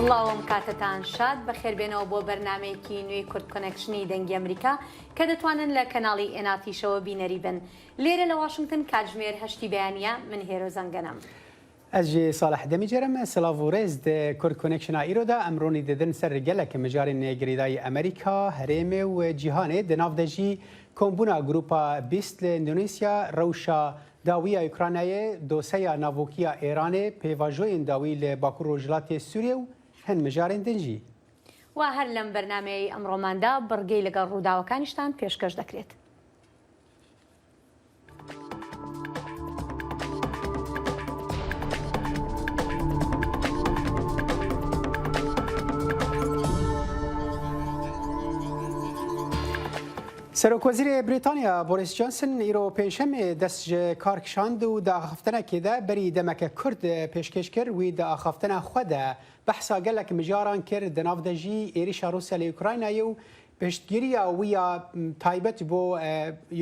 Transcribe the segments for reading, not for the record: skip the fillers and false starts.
سڵاوم کاتتان شاد بەخێربێنەوە بۆ بەرنمەیەکی نوێی کورد کۆنێکشنی دەنگی ئەمریکا کە دەتوانن لە کەناڵی ئێناتیشەوە بینەری بن. لێرە لە واشنگتن کاتژمێر 8 بەیانیە من هێرۆ زەنگەنەم. ئەژێ ساڵح دەمیجەرەمە سلااڤڕێز کورد کۆنێکشنا ئیرۆدا ئەمڕۆنی دەدن سەر گەلێکە مەجارێن نێگریدای ئەمریکا هەرێمێ و جیهانێ دەناودەژی کۆمبوونا گروپا بیست لە ئیندۆنیسیا ڕەوشە داویە ئوکرانایە دۆسەیە ناڤۆکیە ئێرانێ پێواژۆیên داوی لە باکوور ڕۆژهەڵاتی سووریە و هەند مەجارێن دەنجی. وا هەر لەم بەرنمەی ئەمڕۆماندا بڕگەی لەگەڵ ڕووداوەکانیشتان پێشکەش دەکرێت. سەرۆکوەزیرê بریتانیا بۆریس جۆنسن ئیرۆ پێنجشەمێ دەست ji کارکشاند و داخفتنekê de berî demeke Kurd pêşkêş kir wî di axaftena xwe de behsa gelek mijaran kir di nav de jî êrişa Rûsya lê Ukraynayê û piştgiriya wî ya taybet bo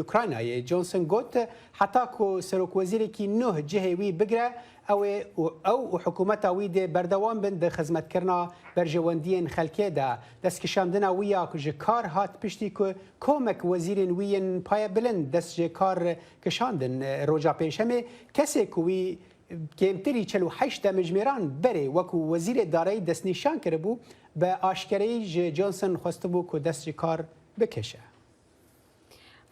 Ukraynayê. Johnson got heta ku serokwezirekî nuh cihê wî bigire ew û hikûmeta wî dê berdewam bin di xizmetkirina berjewendiyên xelkê de destkişandina wî ya ku ji kar hat piştî ku komek wezîrên wî yên paye bilind dest ji kar kişandin roja pênjşemê kesê ku wî kêmtirî 48 demijmêran berê wekû wezîrê dareyî destnîşan kiribû be aşkereyî ji Johnson xwestibû ku dest ji kar bikeşe.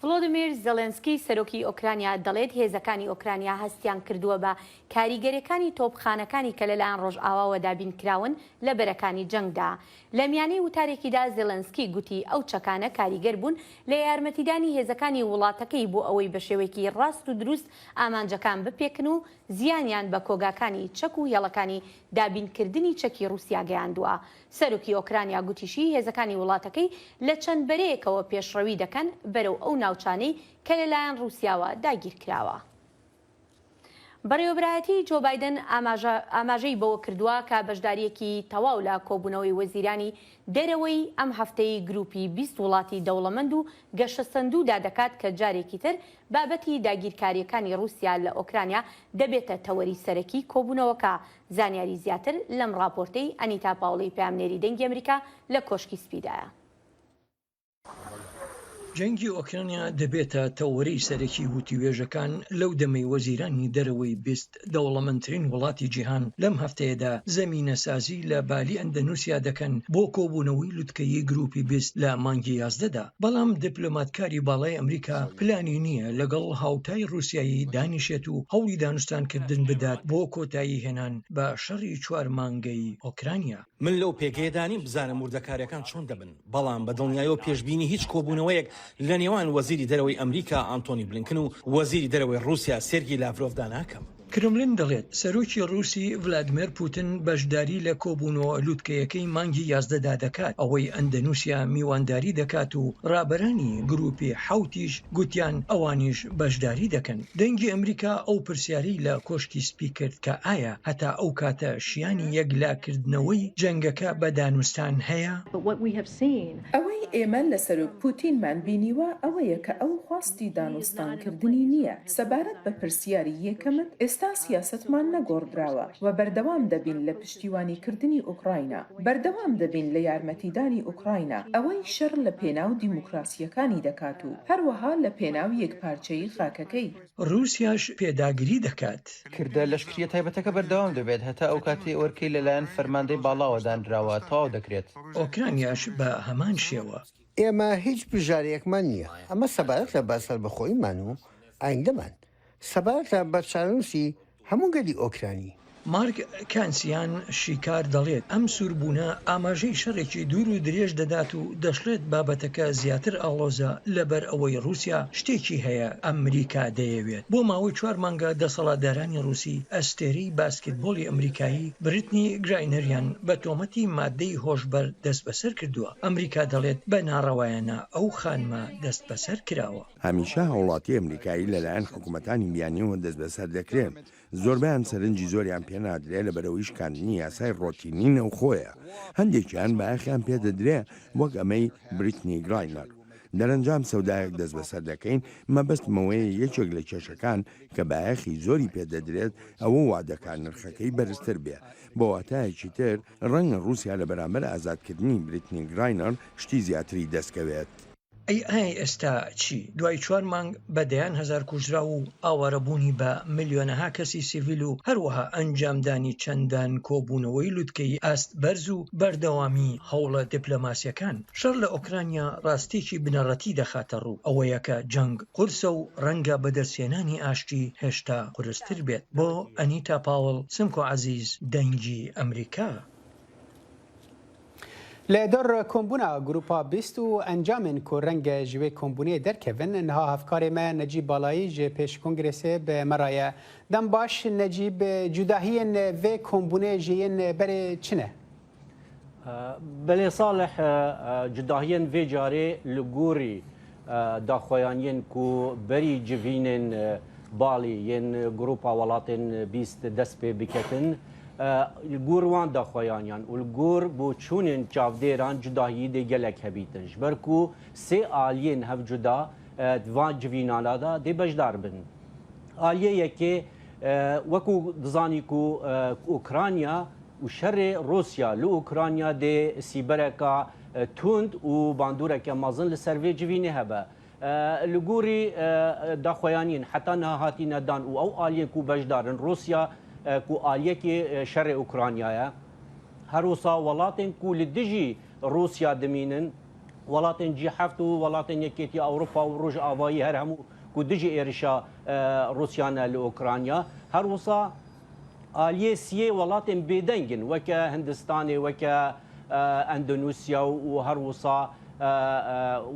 ڤڵۆدیمیر زەلێنسکی سەرۆکی ئۆکرانیا دەڵێت هێزەکانی ئۆکرانیا هەستیان کردووە بە کاریگەریەکانی تۆپخانەکانی کە لەلایەن ڕۆژئاواوە دابینکراون لە بەرەکانی جەنگدا. لە میانەی وتارێکیدا زێلەنسکی گوتی ئەو چەکانە کاریگەر بوون لە یارمەتیدانی هێزەکانی وڵاتەکەی بۆ ئەوەی بە شێوەیەکی ڕاست و دروست ئامانجەکان بپێکن و زیانیان بە کۆگاکانی چەک و هێڵەکانی دابینکردنی چەکی رووسیا گەیاندووە. سەرۆکی ئۆکرانیا گوتیشی هێزەکانی وڵاتەکەی لە چەند بەرەیەکەوە پێشڕەوی دەکەن بەرەو ئەو ناوچانەی کە لەلایەن رووسیاوە داگیر کراوە. بەڕێوەبرایەتی جۆ بایدن ئاماژەی بەوە کردووە کە بەشداریەکی تەواو لە کۆبوونەوەی وەزیرانی دەرەوەی ئەم هەفتەی گروپی 20 وڵاتی دەوڵەمەند و گەشە سندوودا دەکات کە جارێکی تر بابەتی داگیرکاریەکانی رووسیا لە ئۆکرانیا دەبێتە تەوەری سەرەکی کۆبوونەوەکە. زانیاری زیاتر لەم راپۆرتەی ئەنیتا پاوڵی پامنێری دەنگی ئەمریکا لە کۆشکی سپیدایە. جەنگی ئۆکرانیا دەبێتە تەوەرەی سەرەکی وتیوێژەکان لەو دەمەی وەزیرانی دەرەوەی بیست دەوڵەمەندترین وڵاتی جیهان لەم هەفتەیەدا زەمینە سازی لە بالی ئەندەنوسیا دەکەن بۆ کۆبوونەوەی لوتکەیی گروپی بیست لە مانگی 11دا. بەڵام دیپلۆماتکاری باڵای ئەمریکا پلانی نییە لەگەڵ هاوتای رووسایی دانیشێت و هەوڵی دانوستانکردن بدات بۆ کۆتایی هێنان بە شەڕی 4 مانگەی ئۆکرانیا. من لەو پێگەیەدانی بزانم وردەکاریەکان چۆن دەبن، بەڵام بە دڵنیاییەوە پێشبینی هیچ کۆبوونەوەیەک لە نێوان وەزیری دەرەوەی ئەمریکا ئانتۆنی بلینکن و وەزیری دەرەوەی رووسیا سێرگی لاڤرۆڤدا ناکەم. کرملین دەڵێت سەرۆکی رووسی ڤلادیمیر پوتین بەشداری لە کۆبوونەوە لوتکەیەکەی مانگی 11دا دەکات، ئەوەی ئەندەنوسیا میوانداری دەکات و ڕابەرانی گروپی حوتیش گوتیان ئەوانیش بەشداری دەکەن. دەنگی ئەمریکا ئەو پرسیاری لە کۆشکی سپی کرد کە ئایا هەتا ئەو کاتە شیانی یەکلاکردنەوەی جەنگەکە بە دانوستان هەیە؟ ئەوەی ئێمە لە سەرۆک پوتینمان بینیوە ئەوەیە کە ئەو خواستی دانوستانکردنی نییە. سەبارەت بە پرسیاری یەکەمت ئێستا سیاستمان نەگۆڕدراوە و بەردەوام دەبین لە پشتیوانیکردنی ئوکراینە، بەردەوام دەبین لە یارمەتیدانی ئوکراینە، ئەوەی شەڕ لە پێناو دیموکراسیەکانی دەکات و هەروەها لە پێناو یەکپارچەی خاکەکەی. رووسیاش پێداگیری دەکات. کردە لەشکریە تایبەتەکە بەردەوام دەبێت هەتا ئەو کاتی ئۆرکەی لەلایەن فەرماندەی باڵاوە دانراوە تەواو دەکرێت. ئۆکرانیاش بە هەمان شێوە. ئێمە هیچ بژارەیەکمان نییە، ئەمە سەبارەت لە باسەربەخۆیمان و ئایندەمان، سەبارەت لە بەرچاونوسی هەموو گەلی ئۆکرانی. مارک کانسیان شیکار دەڵێت ئەم سووربوونە ئاماژەی شەڕێکی دوور و درێژ دەدات و دەشڵێت بابەتەکە زیاتر ئاڵۆزە لەبەر ئەوەی رووسیا شتێکی هەیە ئەمریکا دەیەوێت. بۆ ماوەی 4 مانگە دەسەڵاتدارانی رووسی ئەستێرەی باسکتبۆڵی ئەمریکایی بریتنی گراینەریان بە تۆمەتی مادەی هۆشبەر دەست بەسەر کردووە. ئەمریکا دەڵێت بە ناڕەوایانە ئەو خانمە دەست بەسەر کراوە. هەمیشە هەوڵاتی ئەمریکایی لەلایەن حکوومەتانی بیانیەوە دەست بەسەر دەکرێت. زۆربیان سەرنجی زۆریان پێنادرێت لە بەرەوەی شکاندنی یاسای ڕۆتینی نەوخۆیە. هەندێکیان بەئاخیان پێدەدرێت وەک ئەمەی بریتنی گراینەر. دەرەنجام سەودایەک دەست بەسەر دەکەین مەبەستمەوەی یەکێک لە کێشەکان کە بایەخی زۆری پێدەدرێت ئەوە وادەکان نرخەکەی بەرزتر بێ بۆ واتایەکی تر ڕەنگە رووسیا لە بەرامبەر ئازادکردنی بریتنی گراینەر شتی زیاتری دەستکەوێت. ئەی ئێستا چی؟ دوای 4 مانگ بەدەیان هەزار کوژرا و ئاوارەبوونی بە ملیۆنەها کەسی سیڤیل و هەروەها ئەنجامدانی چەندان کۆبوونەوەی لووتکەی ئاست بەرز و بەردەوامی هەوڵە دیپلۆماسیەکان. شەڕ لە ئۆکرانیا ڕاستێکی بنەڕەتی دەخاتە ڕوو ئەوەیە کە جەنگ قورسە و ڕەنگە بەدەستێنانی ئاشتی هێشتا قورستر بێت. بۆ ئەنیتا پاوڵ، سمکۆ عەزیز، دەنگی ئەمریکا. لە دەر کۆمبوونا گروپا بیست و ئەنجامن کو ڕەنگە ژوێ کۆمبوونێ دەرکەون نها هەفکارێ me نەجیب بالایی ji pêş kongresê bi meraya dem baş Necîb cudahiyên vê kombûnê ji yên berê çi ne? Belê Salih cudahiyên vê carê li gorî daxuyaniyên ku berî civînên balî yên grupa welatên bîst dest pê biketin گور وان داخوایانیان و گور بو چونین چاودێران جداهی دê gelek hebîtin ji ber ku sê aliyên hev cuda van civînana da dê bejdar bin. Aliye yekê wekû dizanî ku Ukrayna û şerê Rusya li Ukrayna dê sîbereka tund û bandûreke mezin li ser vê civînê hebe. Li gorî daxwayaniyên heta niha hatîne dan û ew aliyên ku bejdarin Rusya ku aliyekê şerê Ukraynaya her wisa welatên ku li dijî Rusya dimînin welatên G7 û welatên Yekêtiya Ewropa û Rojavayî her hemû ku dijî êrişa Rusya ne li Ukrayna her wisa aliyê siyê welatên bêdengin weke Hindistanê weke Endonusya û her wisa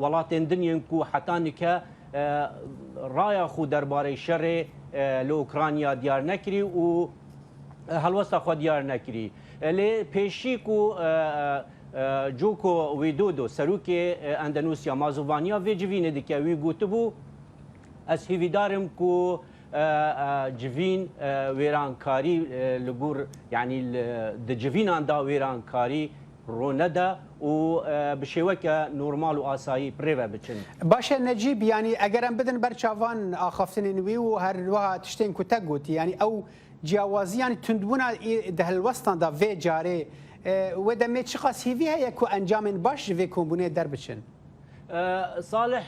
welatên dinyên ku heta nike raya xwe derbarê şerê li Ukrayna diyar nekirî û helwesta xwe diyar nekirî. Lê pêşî ku Joko Widodo serokê Endonusya mazûvaniya vê civînê dike wî gotibû ez hêvîdarim ku civîn wêrankarî li gor yanî di civînan da wêrankarî roneda û bi şêweke normal û asayî pirêve biçin. Baş e Necîb yanî eger em bidin ber çavan axaftinên wî û her wiha tiştên ku te gotî yanî ew ciyawaziyan tundbûna di helwestan da vê carê wê demê çi qas hêvî heye ku encamên baş ji vê kombûnê derbiçin? Salih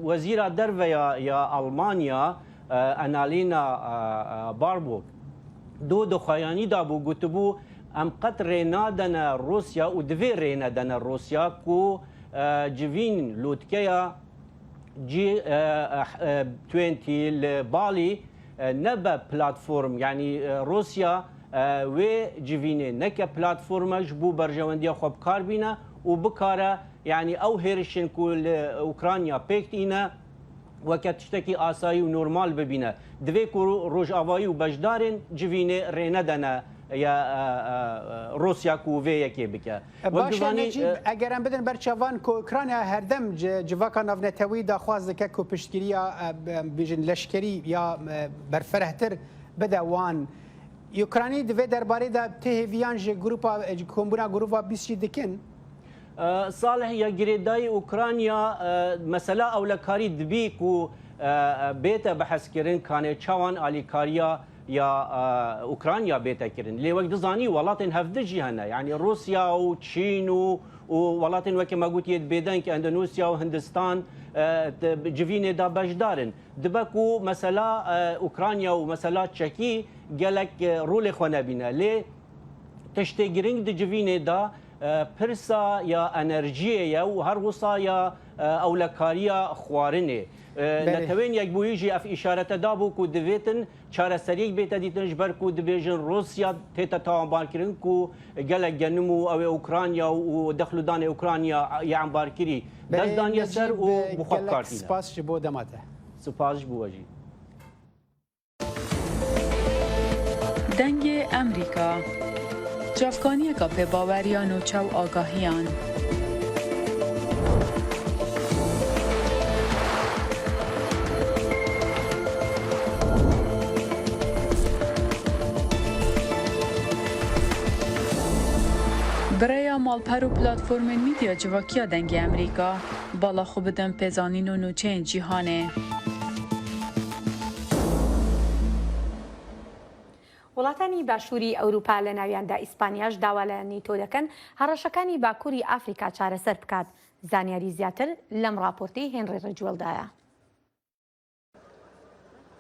wezîra derve ya Almanya Annalena Baerbock du dixwayanî da bû gotibû em qet rênadene Rusya û divê rênedene Rusya ku civîn lûtkeya G20 li Balî nebe platform yanî Rusya wê civînê neke platforma ji bo berjewendiya xwe bikar bîne û bikare yanî ew hêrişên ku li Ukrayna pêk tîne weke tiştekî asayî û normal bibîne. Divê ku rojavayî û bejdarên civînê rênedene ya Rusya ku vê yekê bike. Baş Necîb eger em bidin ber çavan ku Ukrayna herdem civaka navnetewî daxwaz dike ku piştgiriya bêjin leşkerî ya berferehtir bide wan. Ukraynî divê derbarê de tê hêviyan ji grupa kombûna grupa bîstî dikin? Salih ya girêdayî Ukrayna mesela ewlekarî dibî ku bête behezkirin kanê çawan alîkariya ya Ukrayna bête kirin. Lê wek dizanî welatên hevdî jî hene yanî Rusya û Çîn û welatên wekî me gotiye bêdeng Endonusya û Hindistan civînê da bejdarin. Dibe ku mesela Ukrayna û mesela Çekî gelek rolê xwe nebîne. Lê tiştê giring di civînê da pirsa ya enerjiyê ye û her wisa ya ewlekariya xwarinê. Netewên yekbûyî jî ev îşarete dabû ku divêtin çareseriyek bête dîtin ji ber ku dibêjin Rusya tête tawanbarkirin ku gelek genim û ew ê Ukrayna û dexlûdanê Ukrayna ya embarkirî dest daniye ser û bixwe bikartîne. Spas ji bo dema te. Spas ji bo we jî. Dengê Emrîka Cavkaniyeka pêbaweriyan û çaw agahiyan. Birêya مالپر و پلتفرم میدیا جواکیا دنگ امریکا بالا خوب بدن پزانین و نوچه جیهانه. وڵاتانی باشووری ئەوروپا لە ناویاندا ئیسپانیاش داوا لە نیتۆ دەکەن هەڕەشەکانی باکووری ئافریقا چارەسەر بکات. زانیاری زیاتر لەم راپۆرتی هێنری ڕێجوەڵدایە.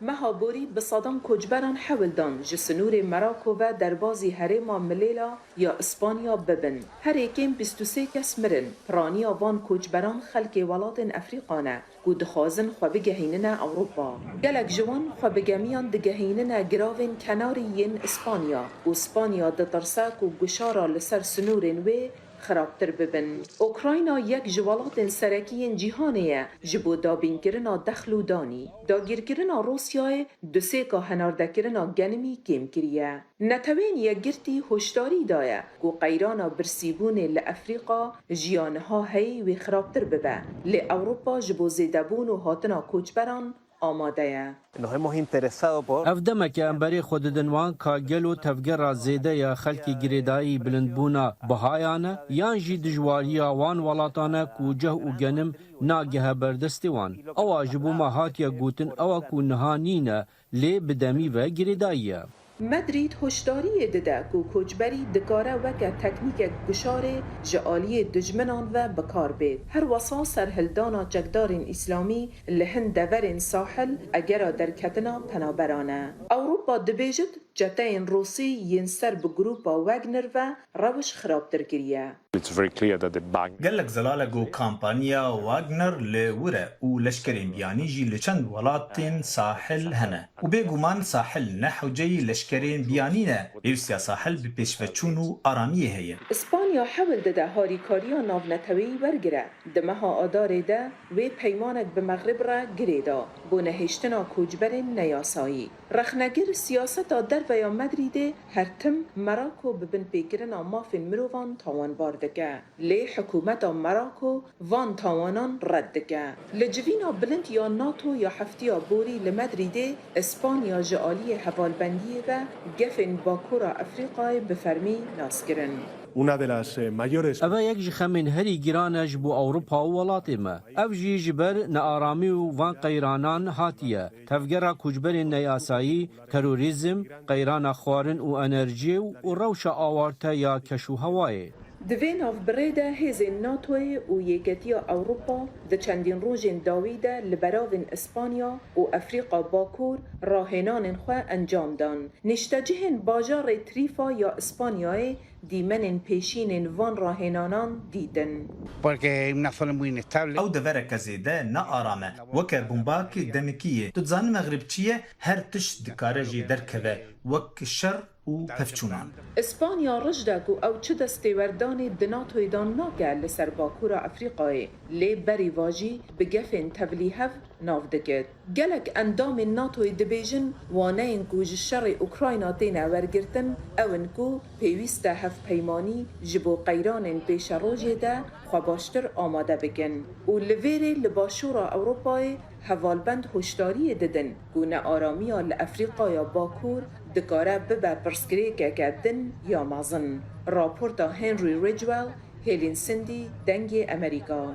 مهابوری به صدام کوچبران حولدان جسنور مراکو و دربازی هرما ملیلا یا اسپانیا ببن. هر یکیم 23 کس مرن. پرانیا وان کوچبران خلک ولات افریقانه. کو دخوازن خو بگهینن اروپا. گلک جوان خو بگمیان دگهینن گراوین کنارین اسپانیا. و اسپانیا دترساک و گشارا لسر سنورن و خرابتر ببن. اوکراینا یک جوالات سرکی جیهانیه جبو دابین کرنا دخل و دانی. داگیرکرنا روسیای دوسیکا هناردکرنا گنمی کم کریه. نتوین یک گرتی هشداری دایه گو قیرانا برسیبون لافریقا جیانها هی و خرابتر ببه. لاوروپا جبو زیدبون و هاتنا کوچبران آماده. اف دمک امبری خود دنوان کا گلو تفگر زیده یا خلکی گریدایی بلندبونا بهایانه یان جی دجواریا وان ولاتانه کوجه و گنم ناگه بردستی وان او واجبو ما هاتیا گوتن او کو نهانینه لی بدمی و گریداییه. مدرید هشداری داده که کوچبری دکاره وکه تکنیک گشاره جعالی دجمنان و بکار بید. هر وصا سرهلدانا جگدارین اسلامی لهن دورین ساحل اگر در کتنا پنابرانه. اوروپا دبیجد جتین روسی ینسر به گروپا وگنر و روش خرابتر کریه. قالك زلالة كامبانيا واغنر لورا ولشكرين بيانيجي لچند ولاتين ساحل هنا وبيغمان ساحل نحو جي لشكرين بيانينا يوسيا ساحل بپیشوچونو آرامی هي. اسپانیا حول داده هاریکاریا ناونتوی ورگره دمها آداره ده و پیمانک به مغرب را گریدا بو نهشتنا کوجبرین نیاسایی. رخنگر سیاست در و یا مدریده هر تم مراکو ببن پیگرنا مافین مروان تاوان باردگه. لی حکومت مراکو وان تاوانان ردگه. لجوینا بلند یا ناتو یا هفتیا بوری لمدریده اسپانیا جعالی حوالبندیه و گفن باکورا افریقای بفرمی ناسگرن. اوه یک جخمین هری گرانش بو اوروپا و ولاتی ما. او جی جبر نارامی و وان قیرانان هاتیه. تفگرا کجبر نیاسایی، تروریزم، قیران خوارن و انرژی و روش آوارتا یا کشو هوای. دوین آف بریده هزین ناتوی و یکتیا اوروپا ده چندین روژین داویده لبراوین اسپانیا و افریقا باکور راهنان خواه انجام دان. نشتجهن باجار تریفا یا اسپانیای دیمن پیشین وان راهنانان دیدن. او دورك زيده نا آرامه وكر بومباك دمكيه تتزان مغرب چيه هر تش دكارجي دركبه وك شر و پفچونان. اسپانیا رجدک او چه دستی وردان دناتوی دان ناگه لسر باکورا افریقای لی بری واجی بگفن تبلیهف ناف دکت. گلک اندام ناتوی دبیجن وانه انکو جشر اوکراینا تینا ورگرتن او انکو پیویست هف پیمانی جبو قیران پیش روژه ده خواباشتر آماده بگن. و لویره لباشورا اوروپای حوالبند هشداری ددن گونه آرامی لافریقای باکور دکاره ببه پرسکری که کدن یا مازن. راپورتا هنری ریجوال هیلین سندی دنگ امریکا.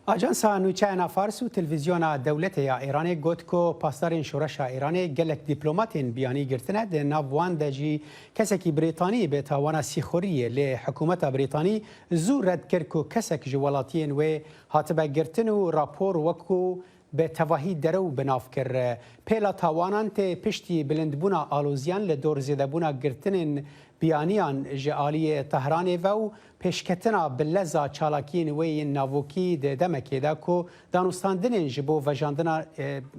آژانسا نوچه فارس و تلویزیون دولت یا ایران گوت کو پاسدارین شورش ایران گلک دیپلماتین بیانی گرتنه ده ناوان دجی کسکی بریتانی به تاوانا سیخوری لی حکومت بریتانی زور رد کرد کو کسک جوالاتین و هاتبه گرتن و راپور وکو به تواهی درو بناف کر پیلا تاوانان ته پشتی بلندبونا آلوزیان لدور زیدبونا گرتنین بیانیان جعالی تهران و پیشکتنا بلزا چالاکین وی ناوکی ده دمکی ده کو دانستاندنین جبو وجاندنا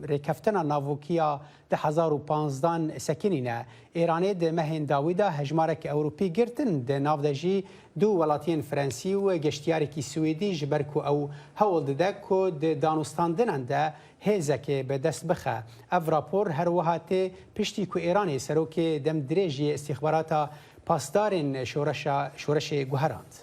رکفتنا ناوکیا ده 2015 سکینینه ایرانی ده مهین داویده هجمارک اوروپی گرتن ده نافدجی دو ولاتین فرانسی و گشتیارکی سویدی جبرکو او هول ده کو ده دانستاندنن ده هزکه به دست بخه. اف راپور هر وهاته پشتی کو ایرانی سروک دم دریجی استخباراتا پاسدارین شورش گوهراند.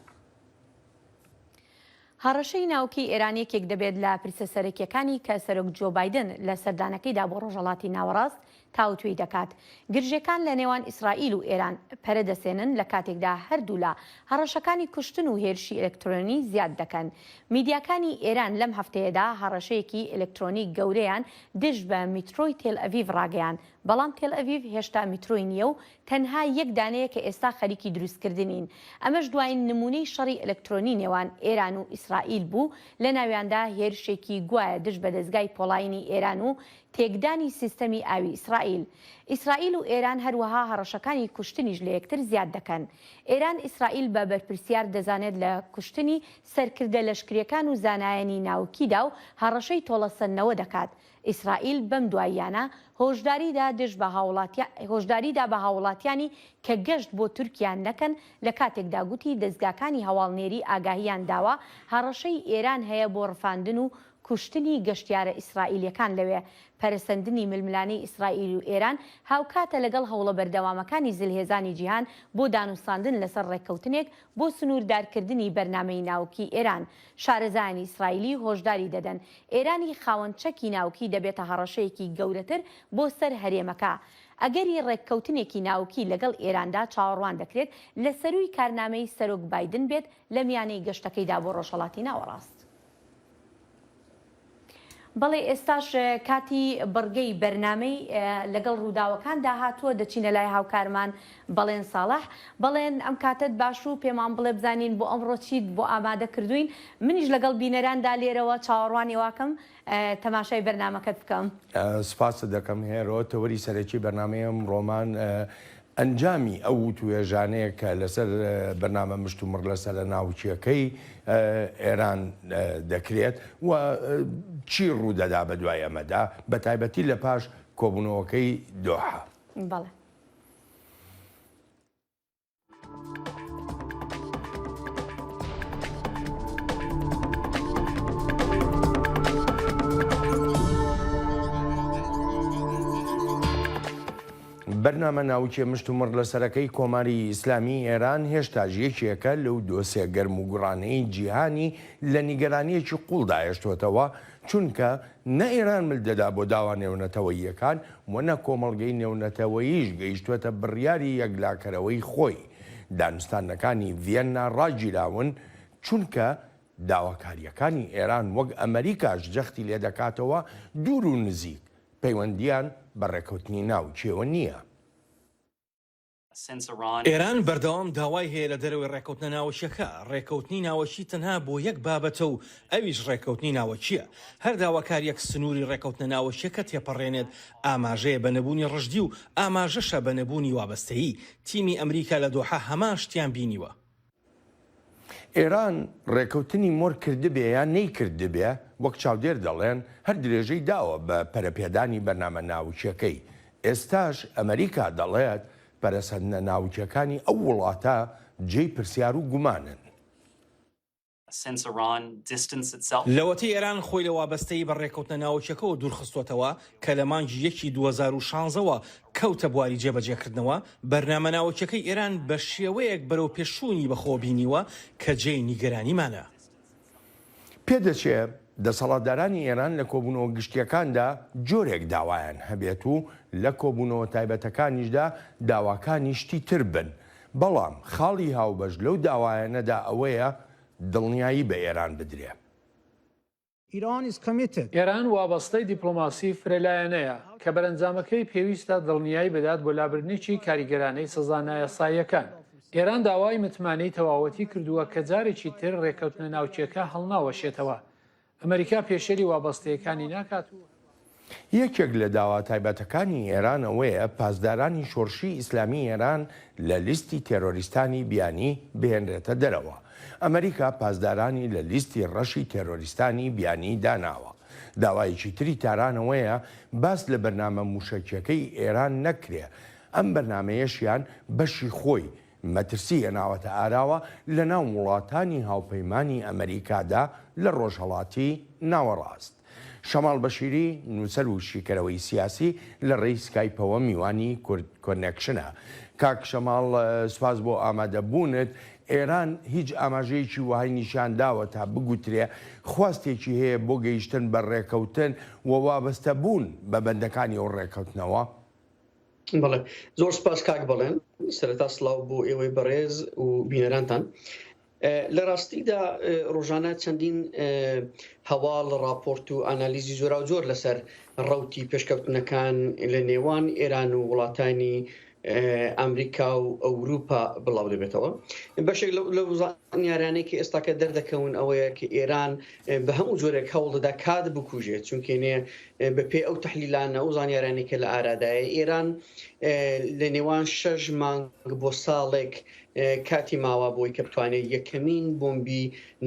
هەڕەشەی ناوکی ئێرانێکێک دەبێت لە پرسە سەرەکیەکانی کە سەرۆک جۆ بایدن لە سەردانەکەیدا بۆ ڕۆژهەڵاتی ناوەڕاست تاوتوێی دەکات. گرژەکان لە نێوان ئیسرائیل و ئێران پەرەدەسێنن لە کاتێکدا هەردوو لە هەڕەشەکانی کوشتن و هێرشی ئەلکترۆنی زیاد دەکەن. میدیاکانی ئێران لەم هەفتەیەدا هەڕەشەیەکی ئەلکترۆنیک گەورەیان دژ بە میترۆی تێل ئەڤیڤ ڕاگەیان، بەڵام تێل ئەڤیڤ هێشتا میترۆی نییە و تەنها یەک دانەیە کە ئێستا خەریکی دروستکردنین. ئەمەش دوایین نمونەی شەڕی ئەلکترۆنی نێوان ئێران و ئیسرائیل بوو، لە ناویاندا هێرشێکی گوایە دژ بە دەستگای پۆڵاینی ئێران و تێکدانی سیستەمی ئاوی ئیسرائیل. ئیسرائیل و ئێران هەروەها هەڕەشەکانی کوشتنیش لە یەکتر زیاد دەکەن. ئێران ئیسرائیل بە بەرپرسیار دەزانێت لە کوشتنی سەرکردە لەشکریەکان و زانایانی ناوکیدا و هەڕەشەی تۆڵەسەندنەوە دەکات. ئیسرائیل بەم دواییانە هۆشداریدا بە هاوڵاتیانی کە گەشت بۆ تورکیان نەکەن لە کاتێکدا گوتی دەستگاکانی هەواڵنێری ئاگاهیان داوە هەڕەشەی ئێران هەیە بۆ ڕفاندن و کوشتنی گەشتیارە ئیسرائیلیەکان لەوێ. پەرسەندنی ململانەی ئیسرائیل و ئێران هاوکاتە لەگەڵ هەوڵە بەردەوامەکانی زلهێزانی جیهان بۆ دانوستاندن لەسەر ڕێککەوتنێک بۆ سنووردارکردنی بەرنامەی ناوکی ئێران. شارەزایانی ئیسرائیلی هۆشداری دەدەن ئێرانی خاوەنچەکی ناوکی دەبێتە هەڕەشەیەکی گەورەتر بۆ سەر هەرێمەکە. ئەگەری ڕێککەوتنێکی ناوکی لەگەڵ ئێراندا چاوەڕوان دەکرێت لە سەرووی کارنامەی سەرۆک بایدن بێت لە میانەی گەشتەکەیدا بۆ ڕۆژهەڵاتی ناوەڕاست. بەڵێ ئێستاش کاتی بڕگەی بەرنامەی لەگەڵ ڕووداوەکاندا هاتووە دەچینە لای هاوکارمان بەڵێن ساڵح. بەڵێن ئەم کاتت باش و پێمان بڵێ بزانین بۆ ئەمڕۆ چیت بۆ ئامادە کردوین. منیش لەگەڵ بینەراندا لێرەوە چاوەڕوانی واکەم تەماشای بەرنامەکەت بکەم. سپاس دەکەم هێرۆ تەوەری سەرەکی بەرنامەیەم ڕۆمان ئەنجامی ئەو توێژانەیە کە لەسەر بەرنامە مشتومڕ لەسەر لە ناوچیەکەی ئێران دەکرێت و چی ڕوودەدا بە دوای ئەمەدا بە تایبەتی لە پاش کۆبوونەوەکەی دۆحا. بەڵێ. بەرنامە ناوچێ مشتومڕ لەسەرەکەی کۆماری ئیسلامی ئێران هێشتا یەکێکە لەو دۆسێ گەرم و گوڕانەی جیهانی لە نیگەرانیەکی قوڵدا هێشتوتەوە، چونکە نە ئێران ملدەدا بۆ داوا نێونەتەوەییەکان و نە کۆمەڵگەی نێونەتەوەییش گەیشتوێتە بڕیاری یەکلاکەرەوەی خۆی. دانوستانەکانی ڤێننا ڕاگیراون چونکە داواکاریەکانی ئێران وەک ئەمریکاش جەختی لێ دەکاتەوە دوور و نزیک پەیوەندیان بە ڕێکەوتنی ناوچێوە نییە. ئێران بەردەوام داوای هەیە لە دەرەوەی ڕێکەوتنە ناوەشیەکە. ڕێکەوتنی ناوەشی تەنها بۆ یەک بابەتە و ئەویش ڕێکەوتنی ناوەچیە. هەر داواکاریەک سنووری ڕێکەوتنە ناوەشیەکە تێپەڕێنێت ئاماژەیە بە نەبوونی ڕژدی و ئاماژەشە بە نەبوونی وابەستەیی. تیمی ئەمریکا لە دۆحە هەمان شتیان بینیوە. ئێران ڕێکەوتنی مۆر کردبێ یان نەیکردبێ وەک چاودێر دەڵێن هەر درێژەی داوە بە پەرەپێدانی بەرنامە ناوچیەکەی. ئێستاش ئەمریکا دەڵێت پەرەسەندنە ناوچەکانی ئەو وڵاتە جێی پرسیار و گومانن. لەوەتی ئێران خۆی لە وابەستەی بە ڕێکەوتنە ناوچەکەەوە دوورخستوتەوە کە لە مانگی 2016ەوە کەوتە بواری جێبەجێکردنەوە. بەرنامە ناوچەکەی ئێران بە شێوەیەک بەرەو پێشوونی بەخۆبینیوە کە جێی نیگەرانیمانە. پێدەچێت دەسەڵاتدارانی ئێران لە کۆبوونەوە گشتیەکاندا جۆرێک داوایان هەبێت و لە کۆبوونەوە تایبەتەکانیشدا داواکانی شتی تر بن. بەڵام خاڵی هاوبەش لەو داوایانەدا ئەوەیە دڵنیایی بە ئێران بدرێ. ئێران وابەستەی دیپلۆماسی فرەلایەنەیە کە بەرەنجامەکەی پێویستە دڵنیایی بدات بۆ لابرنیی کاریگەرانەی سەزانایەساییەکان. ئێران داوای متمانەی تەواوەتی کردووە کە جارێکی تر ڕێکەوتنە ناوچیەکە هەڵناوەشێتەوە. ئەمریکا پێشێری وابەستەیەکانی ناکاتوە. یەکێک لە داوا تایبەتەکانی ئێران ئەوەیە پاسدارانی شۆڕشی ئیسلامی ئێران لە لیستی تێرۆریستانی بیانی بهێنرێتە دەرەوە. ئەمریکا پاسدارانی لە لیستی ڕەشی تێرۆریستانی بیانی داناوە. داوایەکی تری تارانەوەیە باس لە بەرنامە موشەکیەکەی ئێران نەکرێ. ئەم بەرنمەیەشیان بەشی خۆی مەترسی هێناوەتە ئاراوە لە ناو وڵاتانی هاوپەیمانی ئەمریکادا لە ڕۆژهەڵاتی ناوەڕاست. شەماڵ بەشیری نووسەر و شیکەرەوەی سیاسی لە ڕێی سکایپەوە میوانی کۆنێکشنە. کاک شەماڵ سپاس بۆ ئامادەبوونت ئێران هیچ ئاماژەیەکی وهای نیشانداوە تا بگوترێ خواستێکی هەیە بۆ گەیشتن بە ڕێکەوتن و وابەستە بوون بە بەندەکانی ئەو ڕێکەوتنەوە؟ بەڵێ زۆر سپاس کاک بڵێن سەرەتا سڵاو بۆ ئێوەی بەڕێز و بینەرانتان. لە ڕاستیدا ڕۆژانە چەندین هەواڵ راپۆرت و ئانالیزی زۆرا و زۆر لەسەر ڕەوتی پێشکەوتنەکان لە نێوان ئێران و وڵاتانی ئەمریکا و ئەوروپا بڵاو دەبێتەوە. بەشێک لەو زانیاریانەی کە ئێستاکە دەردەکەون ئەوەیە کە ئێران بە هەموو جۆرێک هەوڵ دەدا کات بکوژێت، چونکێنێ بەپێ ئەو تەحلیلانە و زانیارانی کە لە ئارادایە ئێران لە نێوان 6 مانگ بۆ ساڵێک کاتی ماوە بۆی کە بتوانێت یەکەمین بۆمبی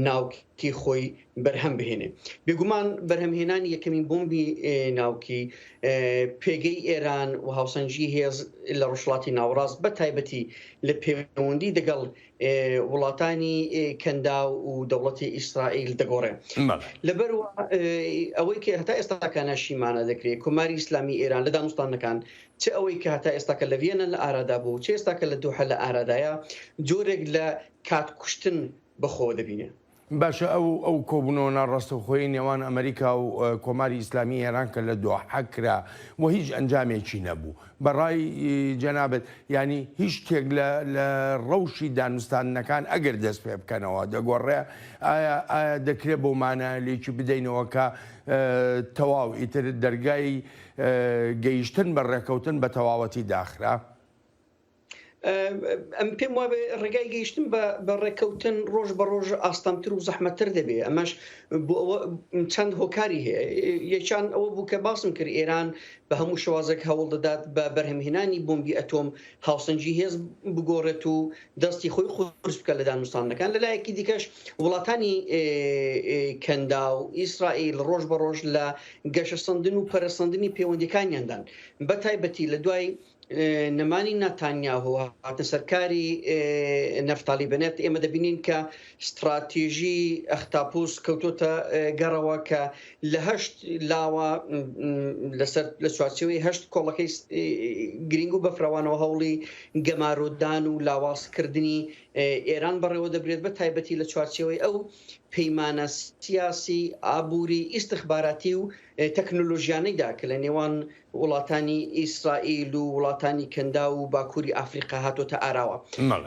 ناوکی خۆی بەرهەم بهێنێ. بێگومان بەرهەمهێنانی یەکەمین بۆمبی ناوکی پێگەی ئێران و هاوسەنگی هێز لە ڕۆژهەڵاتی ناوەڕاست بە تایبەتی لە پەیوەندی دەگەڵ وڵاتانی کەندا و دەوڵەتی ئیسرائیل دەگۆڕێ. لەبەرەوە ئەوەی کە هەتا ئێستاکانە شیمانە دەکرێت کۆماری ئیسلامی ئێران لە دانوستانەکان چه ئەوەی کە هەتا ئێستاکە لە ڤێنە لە ئارادا بوو، چه ئێستاکە لە دۆحە لە ئارادایە جۆرێک لە کاتکوشتن بەخۆ دەبینێ. باشە ئەو کۆبوونەوە ناڕاستەوخۆی نێوان ئەمریکا و کۆماری ئیسلامی ئێران کە لە دۆحە کرا و هیچ ئەنجامێکی نەبوو. بەڕای جەنابەت ینی هیچ شتێک لە ڕەوشی دانوستانەکان ئەگەر دەست پێ بکەنەوە دەگۆڕێ ئایا دەکرێت بۆ مانایلێکی بدەینەوە کە تەواو ئیتر دەرگای گەیشتن بە ڕێکەوتن بە تەواوەتی داخرا؟ ئەم پێم وابێ ڕێگای گەیشتن بە ڕێکەوتن ڕۆژ بە ڕۆژ ئاستامتر و زەحمەتتر دەبێت. ئەمەش بۆ ئەوە چەند هۆکاری هەیە. یەکیان ئەوە بوو کە باسم کرد ئێران بە هەموو شێوازێک هەوڵ دەدات بە بەرهەمهێنانی بۆمبی ئەتۆم هاوسەنگی هێز بگۆڕێت و دەستی خۆی قورس بکە لە دانوستانەکان. لەلایەکی دیکەش وڵاتانی کەندا و ئیسرائیل ڕۆژ بە ڕۆژ لە گەشەسەندن و پەرەسەندنی پەیوەندیەکانیاندان بە تایبەتی لە دوای نەمانی ناتانیاهۆ هاتە سەرکاری نەفتالی بنێت ئێمە دەبینین کە استراتێژی ئەختاپوس کەوتۆتە گەڕەوە کە لە هەشت لاوە لە چوارچێوەی هەشت کۆڵەکەی گرنگ و بەفراوانەوە هەوڵی گەمارۆدان و لاوازکردنی ئێران بەڕێوە دەبرێت بە تایبەتی لە چوارچێوەی ئەو پەیمانە سیاسی ئابووری ئیستخباراتی و تەکنۆلۆژیانەیدا کە لە نێوان وڵاتانی ئیسرائیل و وڵاتانی کەندا و باکووری ئافریقا هاتۆتە ئاراوە.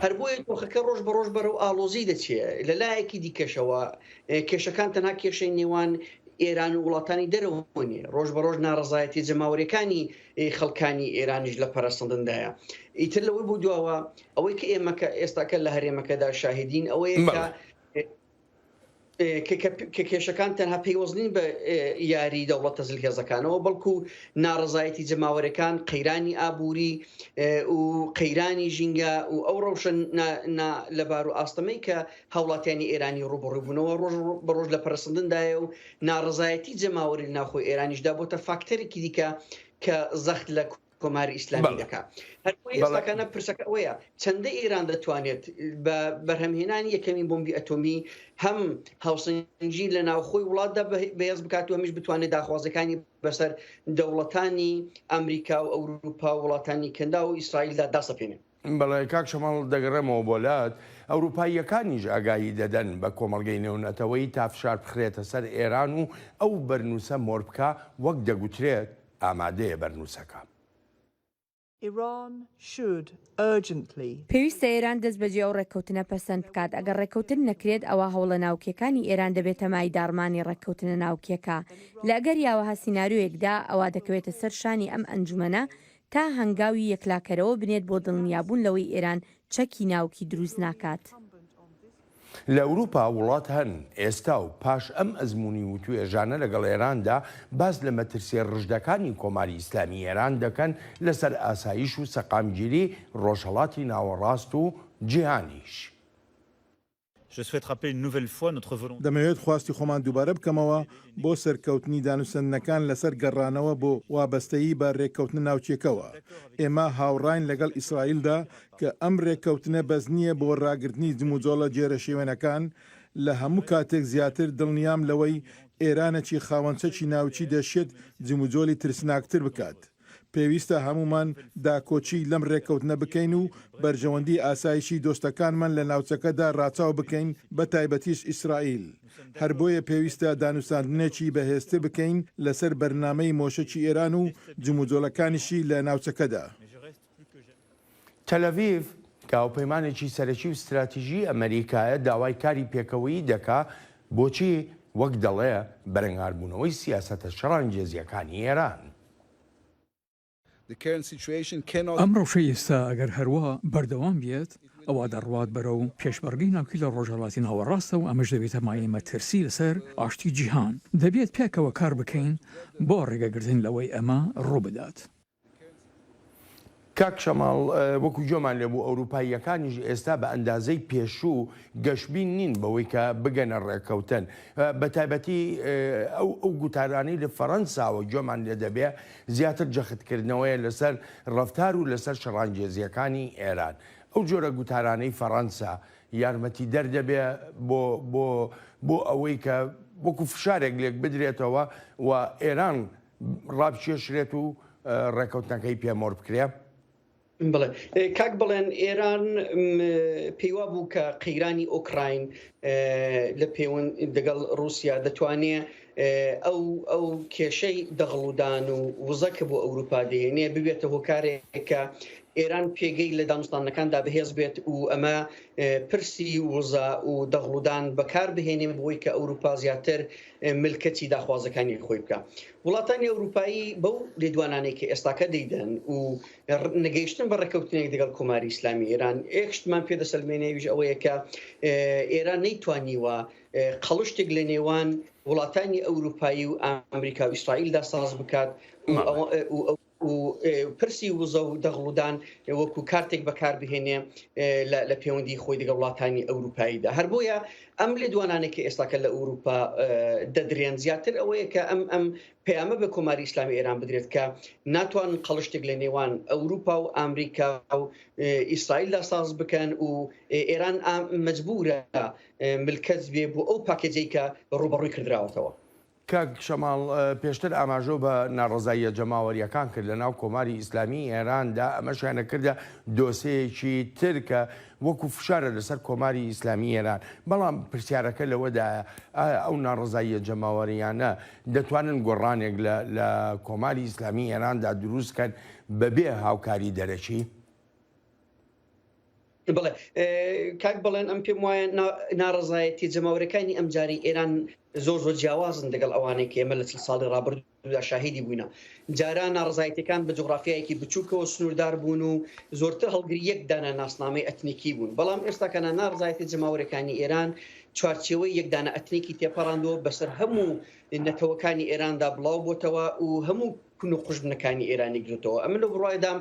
هەر بۆیە دۆخەکە ڕۆژ بە ڕۆژ بەرەو ئالۆزی دەچێت. لەلایەکی دیکەشەوە کێشەکان تەنها کێشەی نێوان ئێران و وڵاتانی دەرەوە نیە، ڕۆژ بە ڕۆژ ناڕزایەتی جەماوەریەکانی خەڵکانی ئێرانیش لە پەرەسەندندایە. ئیتر لەوەی بۆ دواوە ئەوەی کە ئێمە کە ئێستاکە لە هەرێمەکەدا شاهدین ئەوەیە کە کێشەکان تەنها پەیوەستنین بە یاری دەوڵەتە زلهێزەکانەوە بەڵکو ناڕزایەتی جەماوەریەکان، قەیرانی ئابووری و قەیرانی ژینگە و ئەو ڕەوشە لەبار و ئاستەمەی کە هاوڵاتیانی ئێرانی ڕوبڕووبوونەوە ڕۆژ بە ڕۆژ لە پەرسەندندایە و ناڕزایەتی جەماوەری ناخۆی ئێرانیشدا بۆتە فاکتەرێکی دیکە کە زەخت لە کۆماری ئیسلامی دەکات. هەروەی ئێستاکانە پرسەکە ئەوەیە چەندە ئێران دەتوانێت بە بەرهەمهێنانی یەکەمین بۆمبی ئەتۆمی هەم هاوسەنگی لە ناوخۆی وڵاتدا بەهێز بکات و هەمیش بتوانێت داخوازەکانی بەسەر دەوڵەتانی ئەمریکا و ئەوروپا و وڵاتانی کەندا و ئیسرائیلدا داسەپێنێت. بەڵێ کاک شەماڵ دەگەڕێمەوە بۆلات ئەوروپاییەکانیش ئاگایی دەدەن بە کۆمەڵگەی نێونەتەوەی تا فشار بخرێتە سەر ئێران و ئەو بەرنووسە مۆربکە وەک دەگوترێت ئامادەیە بەرنووسەکە. پێویستە ئێران دەست بەجێ ئەو ڕێککەوتنە پەسەند بکات. ئەگەر ڕێککەوتن نەکرێت ئەوە هەوڵە ناوکیەکانی ئێران دەبێتە مای دارمانی ڕێککەوتنە ناوکیەکە. لە ئەگەر یاوەها سیناریۆیەکدا ئەوە دەکەوێتە سەر شانی ئەم ئەنجومەنە تا هەنگاوی یەکلاکەرەوە بنێت بۆ دڵنیابوون لەوەی ئێران چەکی ناوکی دروست ناکات. لە ئەوروپا وڵات هەن ئێستا و پاش ئەم ئەزمموی و توێژانە لەگەڵ ئێراندا باز لە مەترسیە ڕژدەکانی کۆماری ئیسلامی ئێران دەکەن لەسەر ئاسایش و سەقامگیری ڕۆژهەڵاتی ناوەڕاست و جیهانیش. دەمەوێت خواستی خۆمان دووبارە بکەمەوە بۆ سەرکەوتنی دانووسەندنەکان لەسەر گەڕانەوە بۆ وابەستەیی بە ڕێککەوتن ناوچێکەوە. ئێمە هاوڕاین لەگەڵ ئیسرائیلدا کە ئەم ڕێککەوتنە بەس نییە بۆ ڕاگررتنی جموجۆڵە جێرە شێوێنەکان لە هەموو کاتێک زیاتر دڵنیام لەوەی ئێرانەکی خاوەنچەکی ناوچی دەشێت جموجۆلی ترسناکتر بکات. پێویستە هەمومان داکۆچی لەم ڕێکەوتنە بکەین و بەرژەوەندی ئاسایشی دۆستەکانمان لە ناوچەکەدا ڕاچاو بکەین بە تایبەتیش ئیسرائیل. هەر بۆیە پێویستە دانووساندنێکی بەهێزتر بکەین لەسەر بەرنامەی مۆشەی ئێران و جموجۆلەکانیشی لە ناوچەکەدا. تەلەڤیڤ کاوپەیمانێکی سەرەکی و استراتیژی ئەمریکایە داوای کاری پێکەوەی دەکا بۆچی وەک دەڵێ بەرەنگاربوونەوەی سیاسەتە شەڕانگێزیەکانی ئێران. ئەم ڕەوشەی ئێستا ئەگەر هەروە بەردەوام بێت ئەوە دەڕوات بەرە و پێشبەرگی ناوکی لە ڕۆژهەڵاتی ناوەڕاستە و ئەمەش دەبێتە مایە مەترسی لەسەر ئاشتی جیهان. دەبێت پێکەوە کار بکەین بۆ ڕێگەگرتن لەوەی ئەمە ڕوو بدات. کاک شەماڵ وەکو جۆمان لێبوو ئەوروپاییەکانیش ئێستا بە ئەندازەی پێشوو گەشتبین نین بەوەی کە بگەنە ڕێکەوتن. بە تایبەتی ئەو گوتارانەی لە فەڕەنساوە جۆمان لێ دەبێ زیاتر جەختکردنەوەیە لەسەر ڕەفتار و لەسەر شەڕانگێزیەکانی ئێران. ئەو جۆرە گوتارانەی فەڕەنسا یارمەتی دەردەبێ بۆ ئەوەی کە وەکو فشارێک لێک بدرێتەوە و ئێران ڕابکێشرێت و ڕێکەوتنەکەی پێمۆر بکرێ. بڵێ کاک بڵێن ئێران پێیوا بوو کە قەیرانی ئۆکراین لە پەیوەند لەگەڵ رووسیا دەتوانێت ئەو کێشەی دەغڵودان و وزەکە بۆ ئەوروپا دێنێ ببێتە هۆکارێکە ئێران پێگەی لە دانوستانەکاندا بەهێز بێت و ئەمە پرسی وزە و دەغڵودان بەکار بهێنێ بۆی کە ئەوروپا زیاتر ملکەتی داخوازەکانی خۆی بکە. وڵاتانی ئەوروپایی بەو لێدوانانێک کە ئێستاکە دەیدەن و نەگەیشتن بە ڕێکەوتنێک لەگەڵ کۆماری ئیسلامی ئێران یەکشتمان پێدەسەلمێنێویش ئەوەیە کە ئێران نەیتوانیوە قەڵشتێک لە نێوان وڵاتانی ئەوروپایی و ئەمریکا و ئیسرائیلدا ساز بکات و پرسی وزە و دەغڵودان وەکو کارتێک بەکار بهێنێ لە پەیوەندی خۆی لەگەڵ وڵاتانی ئەوروپاییدا. هەر بۆیە ئەم لێدوانانێکی ئێستاکە لە ئەوروپا دەدرێن زیاتر ئەوەیە کە ئەم پەیامە بە کۆماری ئیسلامی ئێران بدرێت کە ناتوان قەڵشتێک لە نێوان ئەوروپا و ئەمریکا و ئیسرائیلدا ساز بکەن و ئێران مەجبورە ملکەت بێ بۆ ئەو پاکێجەی کە ڕوبەڕووی کردراوەتەوە. کاک شەماڵ پێشتر ئاماژۆ بە ناڕزاییە جەماوەریەکان کرد لە ناو کۆماری ئیسلامی ئێراندا ئەمەشیانە کردە دۆسەیەکی ترکە وەکو فشارە لەسەر کۆماری ئیسلامی ئێران. بەڵام پرسیارەکە لەوەدایە ئەو ناڕزاییە جەماوەریانە دەتوانن گۆڕانێک لە کۆماری ئیسلامی ئێراندا دروستکەن بەبێ هاوکاری دەرەکی؟ بڵێ کاک بڵێن ئەم پێم وایە ناڕزایەتی جەماوەریەکانی ئەمجاری ئێران زۆر جیاوازن لەگەڵ ئەوانەی کە ئێمە لە ساڵی ڕابردوودا شاهیدی بووینە. جاران ناڕزایەتەکان بە جوغرافیایەکی بچووکەوە سنووردار بوون و زۆرتر هەڵگری یەک دانە ناسنامەی ئەتنیکی بوون. بەڵام ئێستاکەنە ناڕزایەتی جەماوەریەکانی ئێران چوارچێوەی یەکدانە ئەتنیکی تێپەڕاندەوە بەسەر هەموو نەتەوەکانی ئێراندا بڵاو بۆتەوە و هەموو کون و قوژبنەکانی ئێرانی گرتەوە. ئەمە لە بڕایدام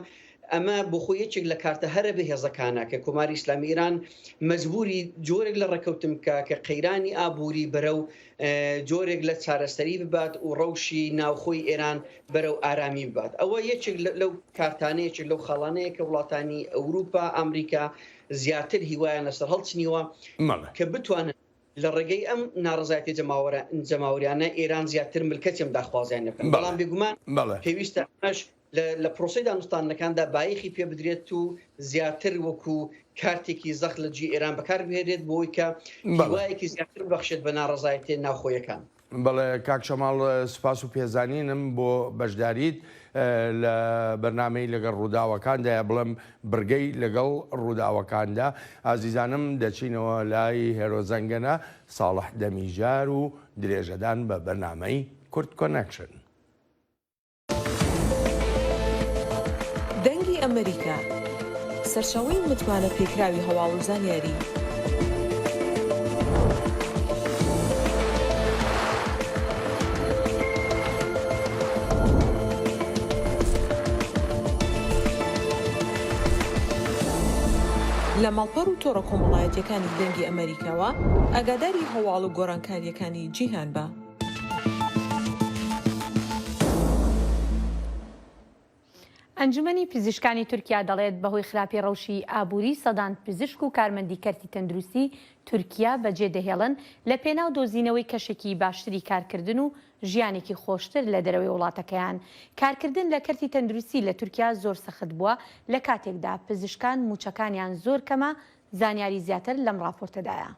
ئەمە بۆ خۆی یەکێک لە کارتە هەرە بەهێزەکانە کە کۆماری ئیسلامی ئێران مەجبوری جۆرێک لە ڕێکەوتن بکە کە قەیرانی ئابووری بەرەو جۆرێک لە چارەسەری ببات و ڕەوشی ناوخۆی ئێران بەرەو ئارامی ببات. ئەوە یەکێک لەو کارتانەیەکێک لەو خاڵانەیە کە وڵاتانی ئەوروپا ئەمریکا زیاتر هیوایان لەسەر هەڵچنیوە کە بتوانن لە ڕێگەی ئەم ناڕزایەتی جەماوەریانە ئێران زیاتر ملکەتیم داخوازیان نەکەن. بەڵام بێگومان پێویستە ئەمەش لە پرۆسی دانوستانەکاندا بایەخی پێ بدرێت و زیاتر وەکو کارتێکی زەخ لە جی ئێران بەکار بهێنرێت بۆی کە هیوایەکی زیاتر بەخشێت بە ناڕزایەتی ناوخۆیەکان. بەڵێ کاک شەماڵ سوپاس و پێزانینم بۆ بەشداریت لە بەرنامەی لەگەڵ ڕووداوەکاندا بڵم برگەی لەگەڵ ڕووداوەکاندا ئازیزانم دەچینەوە لای هێرۆزەنگەنە ساڵح دەمیژار و درێژەدان بە بەرنامەی کورد کۆنەکشن. دەنگی ئەمریکا سەرچاوەی متمانە پێکراوی هەواڵ و زانیاری لە ماڵپەڕ و تۆڕە کۆمەڵایەتیەکانی دەنگی ئەمریکاوە ئاگاداری هەواڵ و گۆڕانکاریەکانی جیهان بە. ئەنجومەنی پزیشکانی تورکیا دەڵێت بەهۆی خراپی ڕەوشی ئابووری سەدان پزیشک و کارمەندی کەرتی تەندروستی تورکیا بەجێ دەهێڵن لە پێناو دۆزینەوەی کەشێکی باشتری کارکردن و ژیانێکی خۆشتر لە دەرەوەی وڵاتەکەیان. کارکردن لە کەرتی تەندروستی لە تورکیا زۆر سەخت بووە لە کاتێکدا پزیشکان موچەکانیان زۆر کەمە. زانیاری زیاتر لەم راپۆرتەدایە.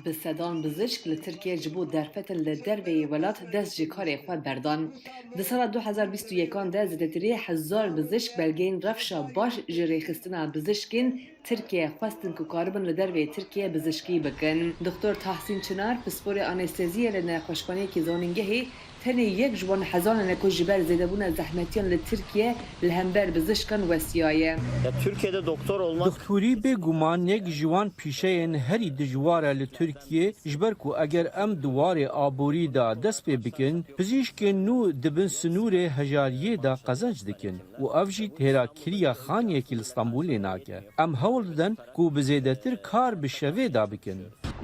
Bi sedan bizişk li Tirkiye ji bo derfetin li derveyê welat dest ji karê xwe berdan. Di sala 2021 de zêdetirî 1000 bizişk belgeyên rewşa baş ji rêxistina bizişkên Tirkiye xwestin ku karibin li derveyê Tirkiye bizişkî bikin. Dr. Tahsin Çınar, pisporê anesteziyê li nexweşxaneyekî zanîngehê tenê yek ji wan hezanan ku ji ber zêdebûna zehmetiyan li Tirkiye li hember bizişkan wesiyaye. Türkiye'de doktor olmak... Doktorî bêguman yek ji wan pîşeyên herî dijwar e li Tirkiye ji ber ku eger em diwarê aborî da dest pê bikin, pizîşkên nû dibin sinûrê hejariyê da qezenc dikin û ev jî têrakiriya xaniyekî li Stenbolê nake. Em hewl didin ku bi zêdetir kar bi şevê da bikin.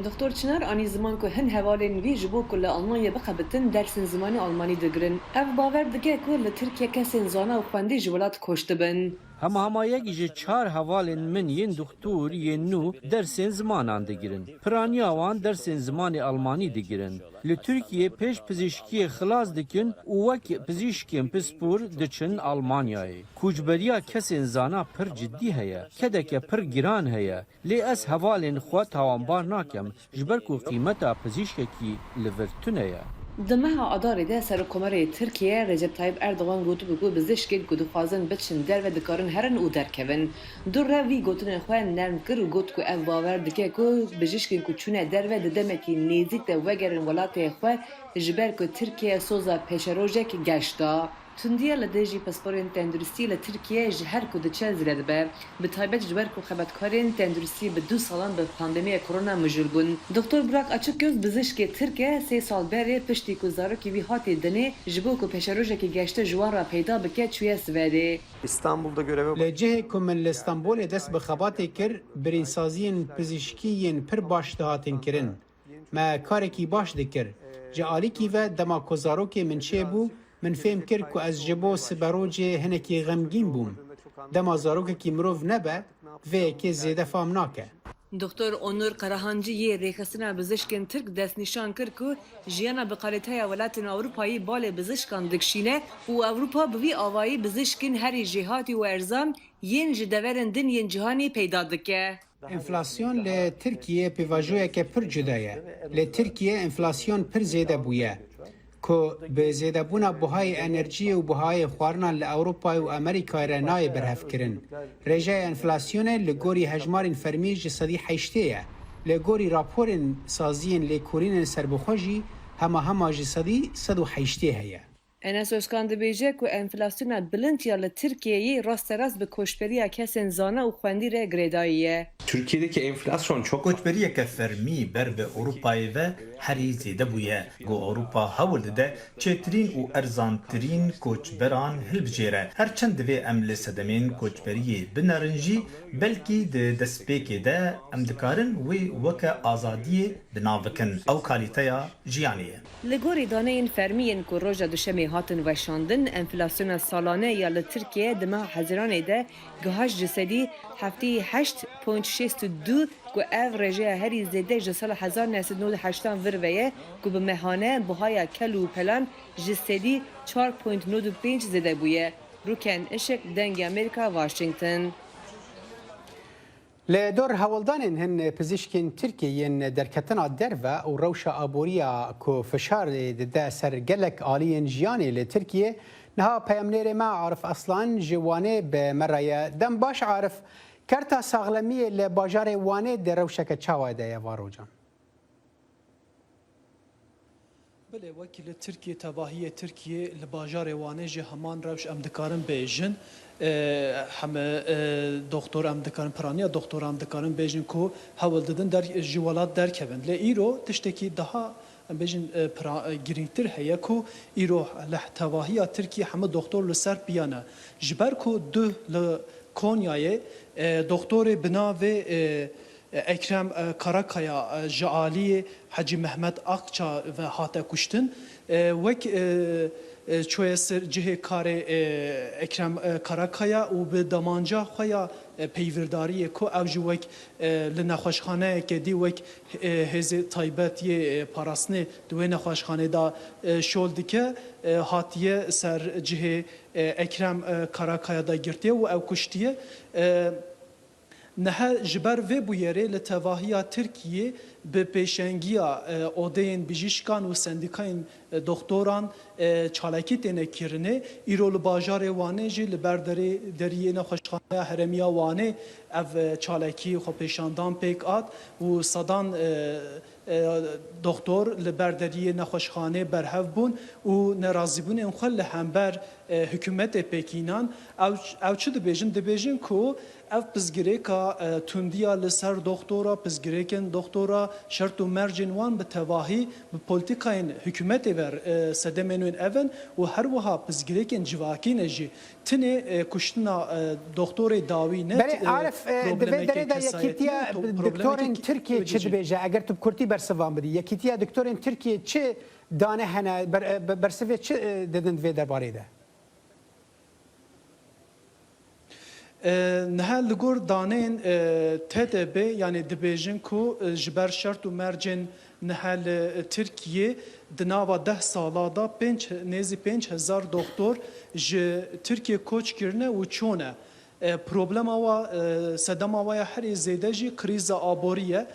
Dr. Çınar anî ziman ku hin hevalên wî ji bo ku li Almanya bixebitin dersên zimanî Almanî digirin. Ev bawer dike ku li Tirkiye kesên zana û xwendî ji welat koş dibin. Hemahmayek ji 4 hevalên min yên doktor yên nû dersên zimanan digirin. Piraniya wan dersên zimanê Almanî digirin. Li Tirkiye pêş pizîşkiyê xilas dikin û wek pizîşkên pispor diçin Almanyayê. Kûçberiya kesên zana pir ciddî heye. Kedeke pir giran heye. Lê ez hevalên xwe tawanbar nakim ji ber ku qîmeta pizîşkekî li vir tune ye. Di meha Adarê de Serokkomarê Tirkiye Recep Tayyip Erdogan gotibu ku bizişkên ku dixwazin biçin derve dikarin herin û derkevin. Du rev vî gotinên xwe nerm kir û got ku ev bawer dike ku bijîşkên ku çûne derve di demekî nêzik de vegerin welatê xwe ji ber ku Tirkiye soza pêşerojek geşta. Tundiya li dê jî pasporên tenduristî li Tirkiye ji her ku diçe zêde dibe. Bi taybet ji ber ku xebatkarên tenduristî bi 2 salan bi pandemiya korona mijûl bûn. Dr. Burak Açıkgöz bizişkê Tirkiye 3 sal berê piştî ku zarokê wî hatê dinê ji bo ku pêşerojekî geşte ji wan re peyda bike çûye Swêdê. İstanbul'da göreve li cihê ku min li Stenbolê dest bi xebatê kir, birînsaziyên pizîşkî pir baş dihatin kirin. Me karekî baş dikir. Ji alîkî ve dema ku zarokê min çêbû, من فهم کر که از جبو سبروجه هنکی غمگین بوم. دما زاروکه کی مرو نبه و که زیده فهم ناکه. دکتر اونور قراهانجی یه ریخستنا بزشکن ترک دست نشان کرد که جیانا به قالیتای ولاتن اروپایی بال بزشکان دکشینه و اروپا بوی آوایی بزشکن هری جهاتی و ارزان ین جدورن دن ین جهانی پیدا دکه. انفلاسیون ل ترکیه پیواژویه که پر جدایه. ل ترکیه انفلاسیون پر زیده بویه. که به زیده بونا بهای انرژی و بهای خوارنا لأوروپا و امریکا را نای برهف کرن. رجای انفلاسیون لگوری هجمار فرمی جسدی حیشتیه. لگوری راپورن سازین لکورین سربخوشی همه جسدی 180 هیه. Enes Özkan dibêje ku enflasyona bilintiya li Tirkiye'yi rasterast bi koçberiya kesên zana û xwendî re girêdayî ye. Türkiye'deki enflasyon çok koçberiyeke fermî ber bi Avrupayê ve herî zêde bûye. Got Avrupa hewl dide çêtirîn û erzantirîn koçberan hilbijêre. Herçend divê em li sedemên koçberiyê binerin jî belkî di destpêkê de em dikarin wê weke azadiyê binav bikin. Ew kalîteya jiyanê ye. Li gorî daneyên fermiyên ku roja duşemê hatin weşandin, enflasyona salane ya li Tirkiye di meha Hezîranê de gihaş cisedî hefteyê 8.62 ku ev rêjeya herî zêde ji sala 1980 vir ve ye ku bi mehane buhaya kel û pelan cisedî 4.95 zêde bûye. Rûken Işık dengê Amerîka Washington. لی دور هولدانین هن پزشکین ترکیین درکتنا درو و روشا آبوریا کو فشار ده سرگلک آلین جیانی لی ترکیه نها پیامنیر ما عارف اصلا جوانه به مرایه دم باش عارف کرتا ساغلمی لی باجار وانه ده روشک چاوای ده وارو جان. بله وکیل ترکیه تباهی ترکیه لباجار وانه جه همان روش ام دکارن بیجن همه دکتر ام دکارن پرانیا دکتر ام دکارن بیجن کو حول دادن در جوالات در کبن لی ایرو تشتکی daha بیجن گرینتر هیا کو ایرو لحتواهی ترکیه همه دکتر لسر بیانه جبر کو دو ل کونیای دکتر بناو اکرم کاراکایا جعالی حجی محمد اقچا و هاته کشتن وک چوی سر جه کار اکرم کاراکایا و به دمانجا خویا پیورداری کو او جوک لنخوشخانه که دی وک هز تایبتی پاراسنه دوی نخوشخانه دا شول دیکه هاتیه سر جه اکرم کاراکایا دا گرتیه و او کشتیه نه جبر و بویره لتواهی ترکیه به پیشنگیا اودین بیجیشکان و سندیکاین دکتران چالاکی تنه کرنه ایرول باجار وانه جی لبردری دریه نخوشخانه هرمیا وانه او چالاکی خو پیشاندان پیک آد و صدان دکتر لبردری نخوشخانه برهف بون و نرازی بون انخل همبر حکومت پکینان او چه دبیجن کو اف پزگریکا توندیا لسر دکتورا پزگریکن دکتورا شرط و مرجن وان به تواهی به پولیتیکاین حکومت ور سدمنون اون و هر وها پزگریکن جواکین جی تنه کشتنا دکتور داوی نه بله عارف دبی دا یکیتیا دکتورین ترکیه چه دبیجه اگر تو کرتی برسوان بدی یکیتیا دکتورین ترکیه چه دانه هنه برسوی چه ددن دوی درباره ده نه لگور دانین TTB یعنی دبیجن کو جبر شرط و مرجن نه ترکیه دناوا 10 سالا دا 5000 دکتر ج ترکیه کوچ کرنه و چونه پروبلم آوا سدم آوا هر زیده جی کریز آبوریه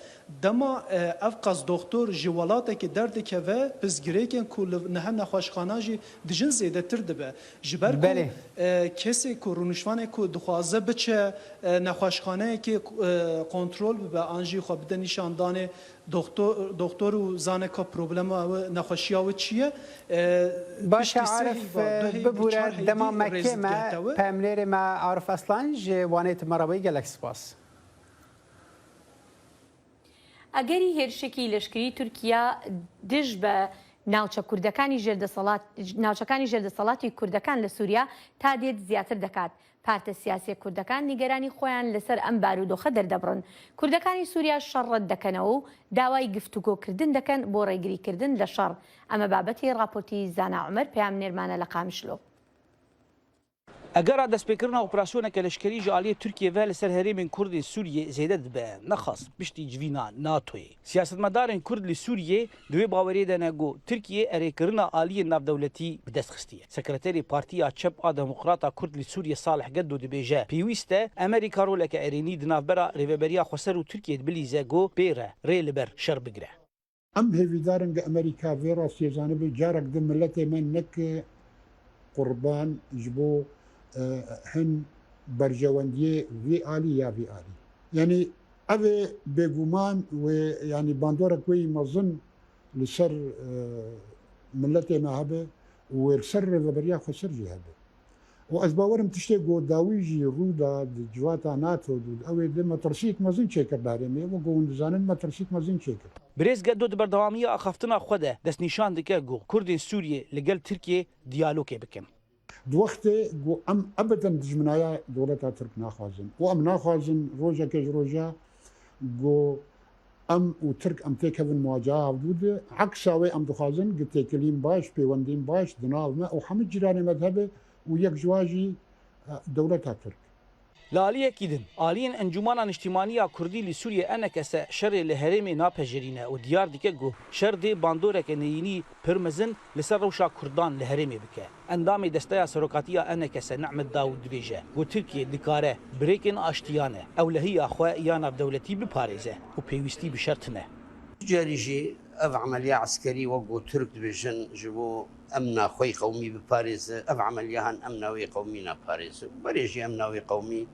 دما افقاز دکتر جوالاته که درد که و پزگریکن کل نه نخوشخانه جی دجن زیده تر دبه جبر بله کسی که رونشوانه که دخوازه بچه نخوشخانه که کنترل به آنجی خو بده نشاندان دکتر و زانه که پروبلم نخوشی و چیه باشه عارف ببوره دما مکه ما پاملیر ما عارف اصلا جوانیت مرابی گلک سپاس ئەگەری هێرشێکی لەشکری تورکیا دژ بە ناوچەکانی ژێردەسەڵاتی کوردەکان لە سووریا تا دێت زیاتر دەکات. پارتە سیاسی کوردەکان نیگەرانی خۆیان لەسەر ئەم بارودۆخە دەردەبڕن. کوردەکانی سووریا شەڕەت دەکەنەوە و داوای گفتوگۆکردن دەکەن بۆ ڕێگریکردن لە شەڕ. ئەمە بابەتی راپۆرتی زانا عومەر پێیان نێرمانە لە قامشلۆ. ئەگەر دەستپێکردنەوە ئۆپراسیۆنێکە لەشکری ژعالی تورکیە ڤە لەسەر هەرێمین کوردی سووریە زێدە دەبێ نەخاس پشتی جوینا ناتۆیە سیاستمەدارên کورد li Sûriyê divê bawerê de ne got Tirkiye erêkirina aliyên navdewletî bi dest xistiye. Sekreterê Partiya Çep a Demokrata Kurd li Sûriye Salih Geddo dibêje pêwîst e Amerîka roleke erênî di navbera rêveberiya Xweser û Tirkiye bilîze got pêre rê li ber şer bigire. Em hêvîdarin ge Amerîka vê rastiyê zanibê carek di milletê me neke qurban ji bo هن برجواندیه وی عالی یا وی عالی یعنی اوه بگومان و یعنی باندور کوی مزن لسر ملت ما هبه و لسر ربریا خسر جي هبه و از باورم تشتي گو داویجی رودا جواتا ناتو دود اوه ده مترسیت مزن چیکر داره می و گوندزانن مترسیت مزن چیکر برێز گەدۆ بەردەوامیە ئاخافتنا خۆ de دەستنیشان dike got Kurdên Sûriyê li gel Tirkiye diyalogê bikin. دووەختێ گۆ ئەم ئەبەدەن دژمنایە دەوڵەتا ترک ناخوازن و ئەم ناخوازن ڕۆژێکێژ ڕۆژە گۆ ئەم و ترک ئەم تێکەون مواجه هەبوودە عەکساوێ ئەم دخوازن گتێکلیم باش پەیوەندیم باش دناڵمە و هەموو جیرانی مەذهبێ و یەک جواژی دەوڵەتا ترک laliyekî din aliyên encûmana niştimaniya Kurdî li Sûriye enekese şerê li herêmê napejirîne û diyar dike got şer dê bandoreke neyînî pir mezin li ser rewşa Kurdan li herêmê bike. Endamê desteya serokatiya enekese Nehmed Dawud dibêje got Tirkiye dikare birêkên aştiyane ewlehiya xwe ya navdewletî biparêze û pêwîstî bi şer tune. Carî jî ev emeliya eskerî wek got Türk dibêjin ji bo emna xwe qewmî biparêze ev emeliyahan emna wê qewmî naparêze berê jî emna wê qewmî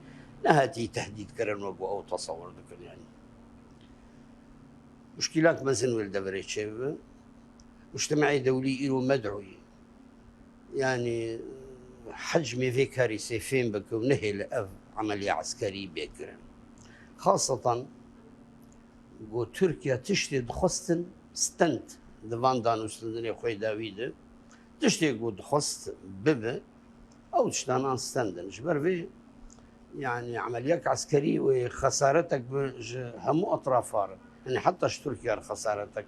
نهاتي تهديد كرن وقو أو تصور ذكر يعني مشكلات مزن والدبري شبه مجتمعي دولي إلو مدعوي يعني حجم في كارثة فين بكو نهي لأف عملية عسكري بيكرن خاصة قو تركيا تشتي دخستن ستنت دفان دانو ستندني خوي داويد تشتي قو دخست ببه أو تشتانان ستندن جبر في يعني عمليات عسكرية وخسارتك همو أطرافها يعني حتى تركيا خسارتك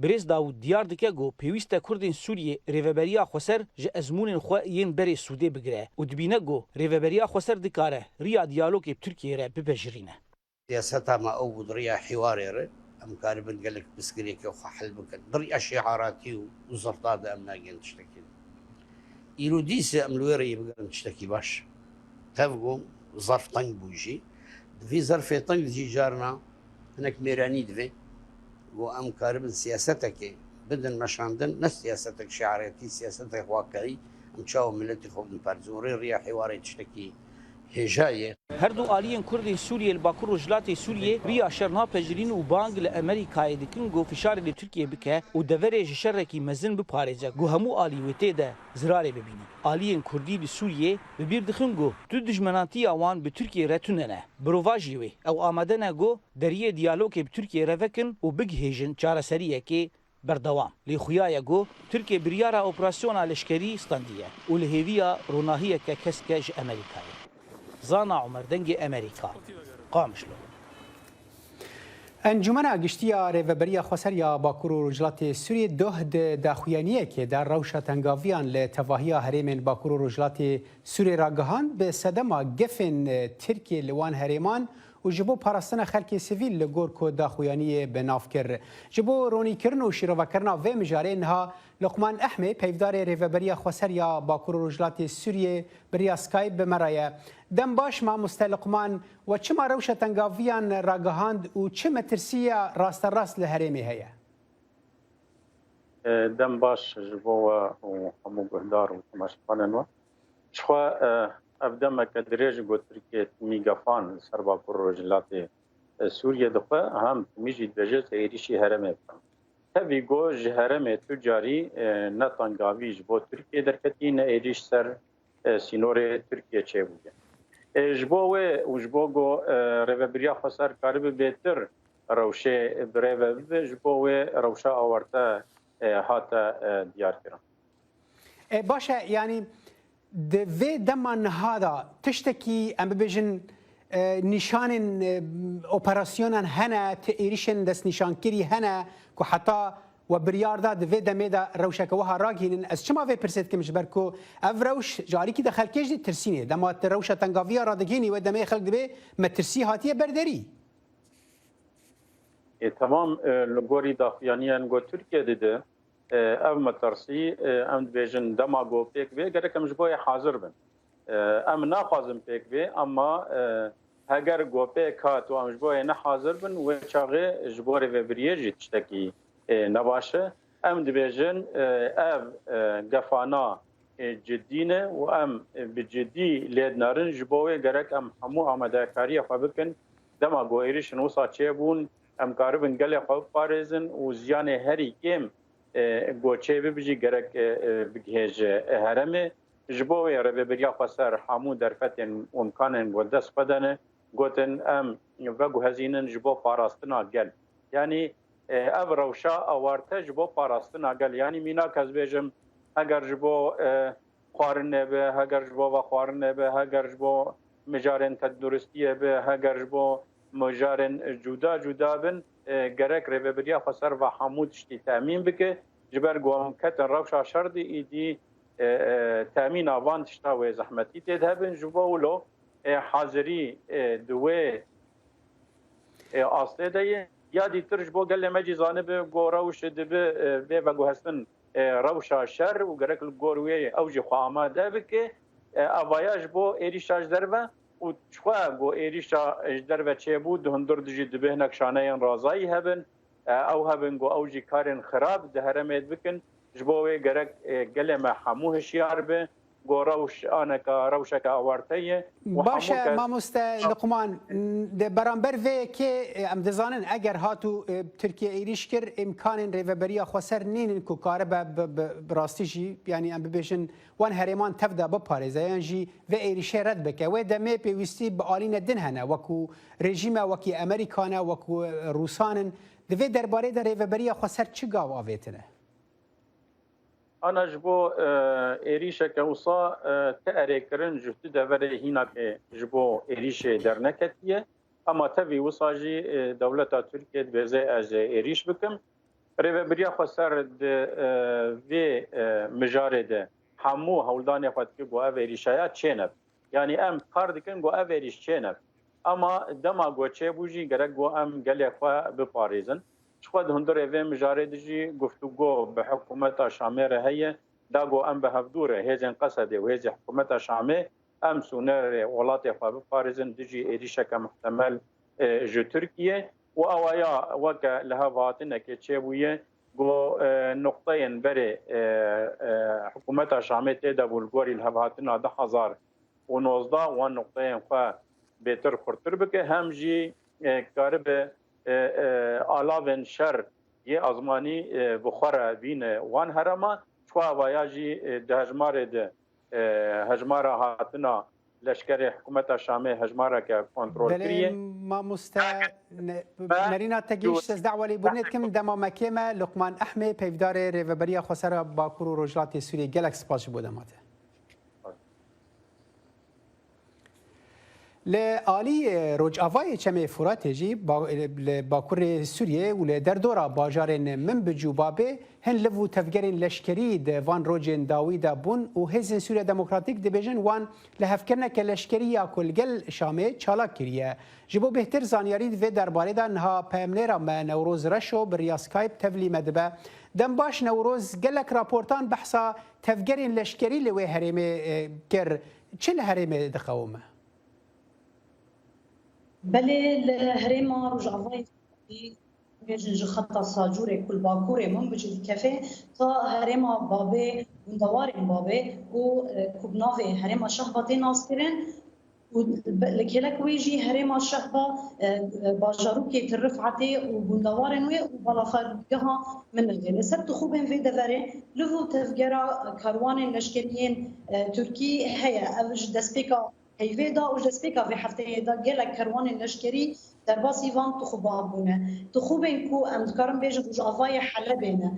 برێز داود دیار دکه گو پێویستە کوردین سووریێ ڕێڤەبەریا خۆسەر ji ezmûnên xwe yên berê Sûdê bigire û dibîne got rêveberiya xweser dikare riya diyalogê Tirkiyeyê re bipejirîne. سياستها ما أو ضريا حواري أم كاربن قال لك بسكريك وحل بك ضريا شعاراتي وزرطات أم ناقين تشتكي إيرو ديسة أم لويري بقى تشتكي باش تفقوا ظرف طنق بوجي في ظرف طنق جي جارنا هناك ميراني دفي وأم كاربن سياستك بدن مشاندن نفس سياستك شعاراتي سياستك واقعي أم تشاو ملتي خوف بارزوري ريا حواري تشتكي هجایه هەردوو ئالیên Kurdên Sûriyê li Bakur Rojhilatê Sûriyê riya şernapejirîn û bang li Amerîkayê dikin got fişarê li Tirkiye bike û deverê ji şerrekî mezin biparêze got hemû alî wê tê de zirarê bibînin. Aliyên Kurdî li Sûriyê bi bîr dixin got tu dijmenatiya wan bi Tirkiye re tune ne. Birova jî wê ew amade ne got deriyê diyalogê bi Tirkiye re vekin û bigihêjin çareseriyekê berdewam. Lê xuyaye got Tirkiye biryara operasyona leşkerî standiye û li hêviya ronahiyeke keske ji Amerîkayê. زانا عمر دنگی امریکا قامشلو انجمن گشتیا ریوبریا خسریا باکور و رجلات سوریه دوهد داخویانیه که در روشا تنگاویان لتواهیا هریمن باکور و رجلات سوریه راگهان به صدما گفن ترکیه لوان هریمان و جبو پاراستنا خلک سیویل لگور کو داخویانی به نافکر جبو رونی کرن و شیرو کرنا و مجاره انها لقمان احمد پیودار ریوبریا خسریا باکور و رجلات سوریه بریا سکایپ بمرایه دم باش ما مستلقمان و چما روشة تنگاویان راگهاند و چه مترسیه راست راست لهرمی هیا دم باش جبو و همو گهدار و تماشقانن و شخوا افدم کدریج گو ترکیه میگافان سر باکور رجلات سوریه دخوا هم میجی دجه ایریشی هرمه بکن تاوی گو جهرمه تجاری نتانگاوی جبو ترکیه درکتی نه ایریش سر سینور ترکیه چه بوده جبوه و جبوگو ریوبریا خسر کارب بهتر روشه بریو جبوه روشه آورده هاتا دیار کرن باشه یعنی دوی دمان هادا تشتکی ام ببیجن نشان اپراسیونان هنه تئیریشن دست نشانکری هنه که حتی و بریار دا دوی دمه دا روشک وها راگینن از چما وی پرسید که مش برکو اف روش جاری کی دخل کش دی ترسینه دما روش تنگاویا را دگینی و دمه خلق دبه مترسی هاتیه بردری تمام لگوری داخیانیان گو ترکیه دیده اف مترسی ام بیجن دما گو پیک وی گره کمش بوی حاضر بن ام ناخوازم پیک وی اما هگر گو پیک هات و امش بوی نه حاضر بن و چاغه جبوری و بریه جی تشتکی نباشه ام دبیجن اف گفانا جدینه و ام بجدی لید نارن جبوی گرک ام همو آمده کاری خواه بکن دما گویریش نوسا چه بون ام کاربن گل خواه پارزن و زیان هری کم گوچه ببجی گرک بگهج هرمه جبوی رببریا خسر همو درفتن امکانن و دست بدنه گوتن ام وگو هزینن جبو پاراستنا گل یعنی اف روشا آورته جبو پاراستنا گل یعنی مینا کز بیجم اگر جبو خوارن نبه اگر جبو و خوارن نبه اگر جبو مجارن تدرستیه به اگر جبو مجارن جدا بن گرک رببریا خسر و حمود شتی تامین بکه جبر گوام کتن روشا شردی ایدی تامین آوان تشتا و زحمتی تدهبن جبولو حاضری دوی اصلی ده یادی ترش بو گل مجی زانب گو روش دبه به و گو هستن روشا شر و گرک گوروی اوج خواما ده بکه اوایاج بو ایریشاج دربه و چخوا گو ایریشا دربه چه بود هندر دجی دبه نکشانه رازایی هبن او هبن گو اوجی کارن خراب ده هرمید بکن جبوی گرک گل ما حموه شیار به گو روش آنکا روشک آورتیه باشه ما لقمان برانبر وی که ام دزانن اگر هاتو ترکیه ایریش کر امکان ریوبریا خسر نین کو کار براستی جی یعنی ام ببیشن وان هریمان تفدا بپارێزه یان جی و ایریشه رد بکه و دمه پیوستی به آلین دن هنه وکو رژیم وکی امریکانه وکو روسانن دوی درباره در ریوبریا خسر چی گاو آویتنه انا جبو ایریشه که وصا تأری کرن جفت دوره هینا که جبو ایریشه در نکتیه اما تبي وصاجي دولة تركيا بزي از ایریش بکم ريبه بريا خسر في مجارد همو هولدان خاطر که گو ایریشایا چنب یعنی ام کار دکن گو ایریش چنب اما دما گو چه بوجي گرگ گو ام گله خو بپاریزن شخواد هندر اوه مجارد جي گفتگو به حکومت شامه هي داگو ام به هفدوره هیزن قصده و هیز حکومت شامه ام سونر ولات خو بپاریزن دجي ایریشه که محتمل جو ترکیه و اوایا وک لها واتنه که چه بویه گو نقطهين بري حكومة شامية تيدا بولغوري الهباتنا 2019 وان نقطهين خوا بيتر خورتر بك هم جي كارب آلاوين شر يه ازماني بخورا بين وان هرما شوا وياجي دهجمار ده هجمارا هاتنا لشکر حکومت شامه هجمارا که کنترل کریه ما نرینا تگیش از دعوی برنید کم دمامکی ما لقمان احمد پیودار ریوبری خسر باکور و رجلات سوریه گلک سپاس بودماته لآلی رجعوای چمه فراتجی باکور سوریه و لدردورا باجارن من بجوبابه هن لفو تفجرين لشكري وان روجين داويدا بون و هزن سوريا ديمقراطيك ديفيجن وان لهفكرنا كلشكريا كل جل شامي تشالاك كريا جبو بهتر زانياري في درباري دا انها بامنيرا ما نوروز رشو بريا سكايب تفلي مدبا دم باش نوروز قالك رابورتان بحثا تفجرين لشكري لوي هريمي كر تشل هريمي دخومه بله الهريمه رجعوي بيجي خطة ساجوري كل باكوري من بيجي كافيه تا هريما بابي وندوارين بابي وكوبنافي هريما شهبة ناصرين ولكلك ويجي هريما شهبة باجاروكي ترفعتي وبندوارين وبالافرقها من الغير سبت خوبين في دفاري لفو تفجرا كاروان لشكريين تركي هي اوج دسبيكا هيفيدا اوج دسبيكا في حفتي دا جيلك كاروان لشكري در باسی وان تو خوبه بونه تو خوبه کو ام دکارم بیش روز آوای حلبینه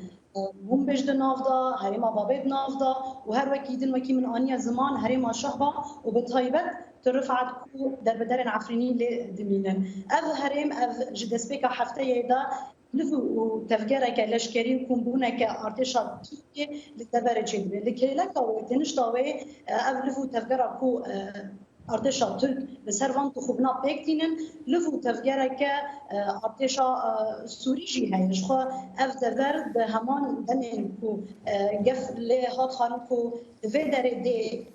هم بیش دنافدا هریما بابد نافدا و هر وکی دن وکی من آنیا زمان هریما شهبا و به تایبت ترفعت کو در بدر عفرینی لدمینن اف هریم اف جدسبیک هفته یدا لفو و تفجره که لشکری کن بونه که ارتشا ترکیه لدبر جدبه لکیلک و دنشتاوی اف لفو تفجره کو ارتشا ترک بسر وان تو خوبنا بکتینن لفو تفجره که ارتشا سوری جی هایش خو اف دور به همان دنین کو گف لی هات خانو کو دوی داره دی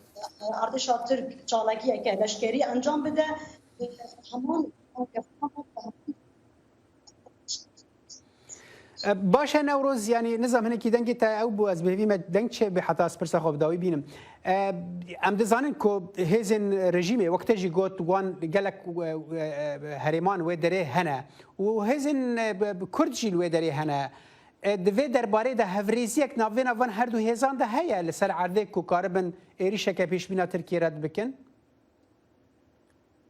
ارتشا ترک چالاکیه که لشکری انجام بده همان باشه نوروز یعنی نظام هنکی دنگی تا او بو از بهوی ما دنگ چه به حتی از پرسا خواب داوی بینم ام دزانن که هزن رژیمه وقت جی گوت وان گلک هریمان و دره هنه و هزن کرد جی و دره هنه دوی درباره ده هفریزیک ناوین وان هر دو هزان ده هیا لسر عرده که کاربن ایریشه که پیش بینا ترکیه رد بکن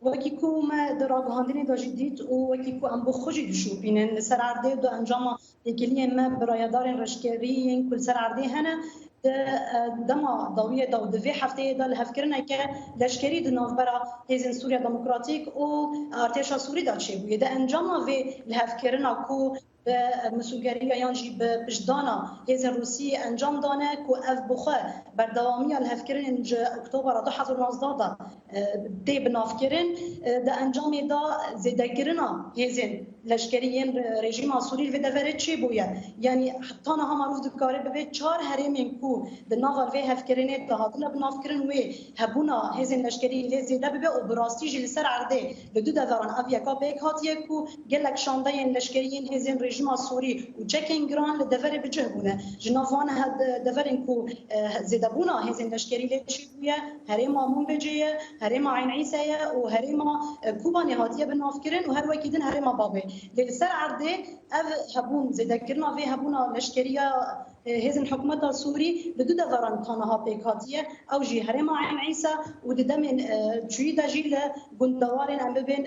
وكيكو ما دراغ هاندني داجديت وكيكو ام بخوجي دشو بينن سر عرضه دو انجام يكليه ما برايدار رشكريين كل سر عرضه هنا دما ضويه دو دفي حفتي دا لهفكرنا ك لشكري د نوبرا هيزن سوريا ديمقراطيك او ارتشا سوري دا تشي بو ده انجام في لهفكرنا كو مسؤولية ينجي بجدانا هذا الروسي أنجام دانا كو أف بخا بردوامية الهفكرين أكتوبر 2019 دي بنافكرين ده أنجام دا زدكرنا هذين لشكريين رژیم سوری و دفرت چی بوده یعنی حتی نه هم معروف دکاره به چهار هرمین کو د ناغل و هفکرینه دهاتنا بنافکرین و هبونا هزین لشکری لزیده به او براستی جل سر عرده لدو دوران اویا بیک هاتیه کو گلک شانده لشکریین هزین رژیم سوری و چکین گران لدفر بجه بونه جنافان هد دفرین کو زیده بونا هزین لشکری لچی بوده هرم آمون بجه هرم عین عیسیه و هرم کوبانی هاتیه بنافکرین و هر وکیدن هرم بابه لسر عرده اف هبون زدكرنا في هبونا لشكريا هێزن حکوومەتە سووری لە دوو دەڤەران تانەها پێکهاتیە ئەو ژی هەرێما عین عیسا و دەمێن چوویدا ژی لە گوندەوارێن ئەم ببێن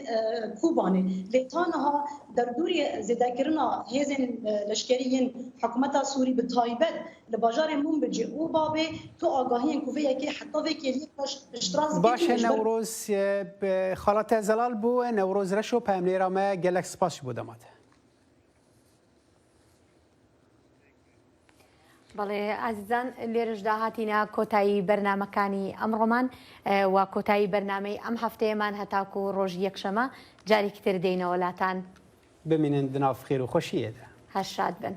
کوبانێ لێ تانەها دەردووری زێدەکردنا هێزن لەشکریین حکوومەتە سووری بە تایبەت لە باژارێ منبجێ و بابێ تو ئاگاهیان کوڤەیەکی حتاوێکی اشتراز باشه نوروز خالات زلال بو نوروز رشو پاملیرامه گلک سپاس بو دمات بەڵێ ئازیزان لێرشدا هاتیینە کۆتایی بەرنمەکانی ئەمڕۆمان و کۆتایی بەرنمەی ئەم هەفتەیەمان هەتاکو و ڕۆژ یەکشەمە جارێکی تر دێینەوە لاتان بمینن دناو خێر و خۆشیەدا هەر شاد بن.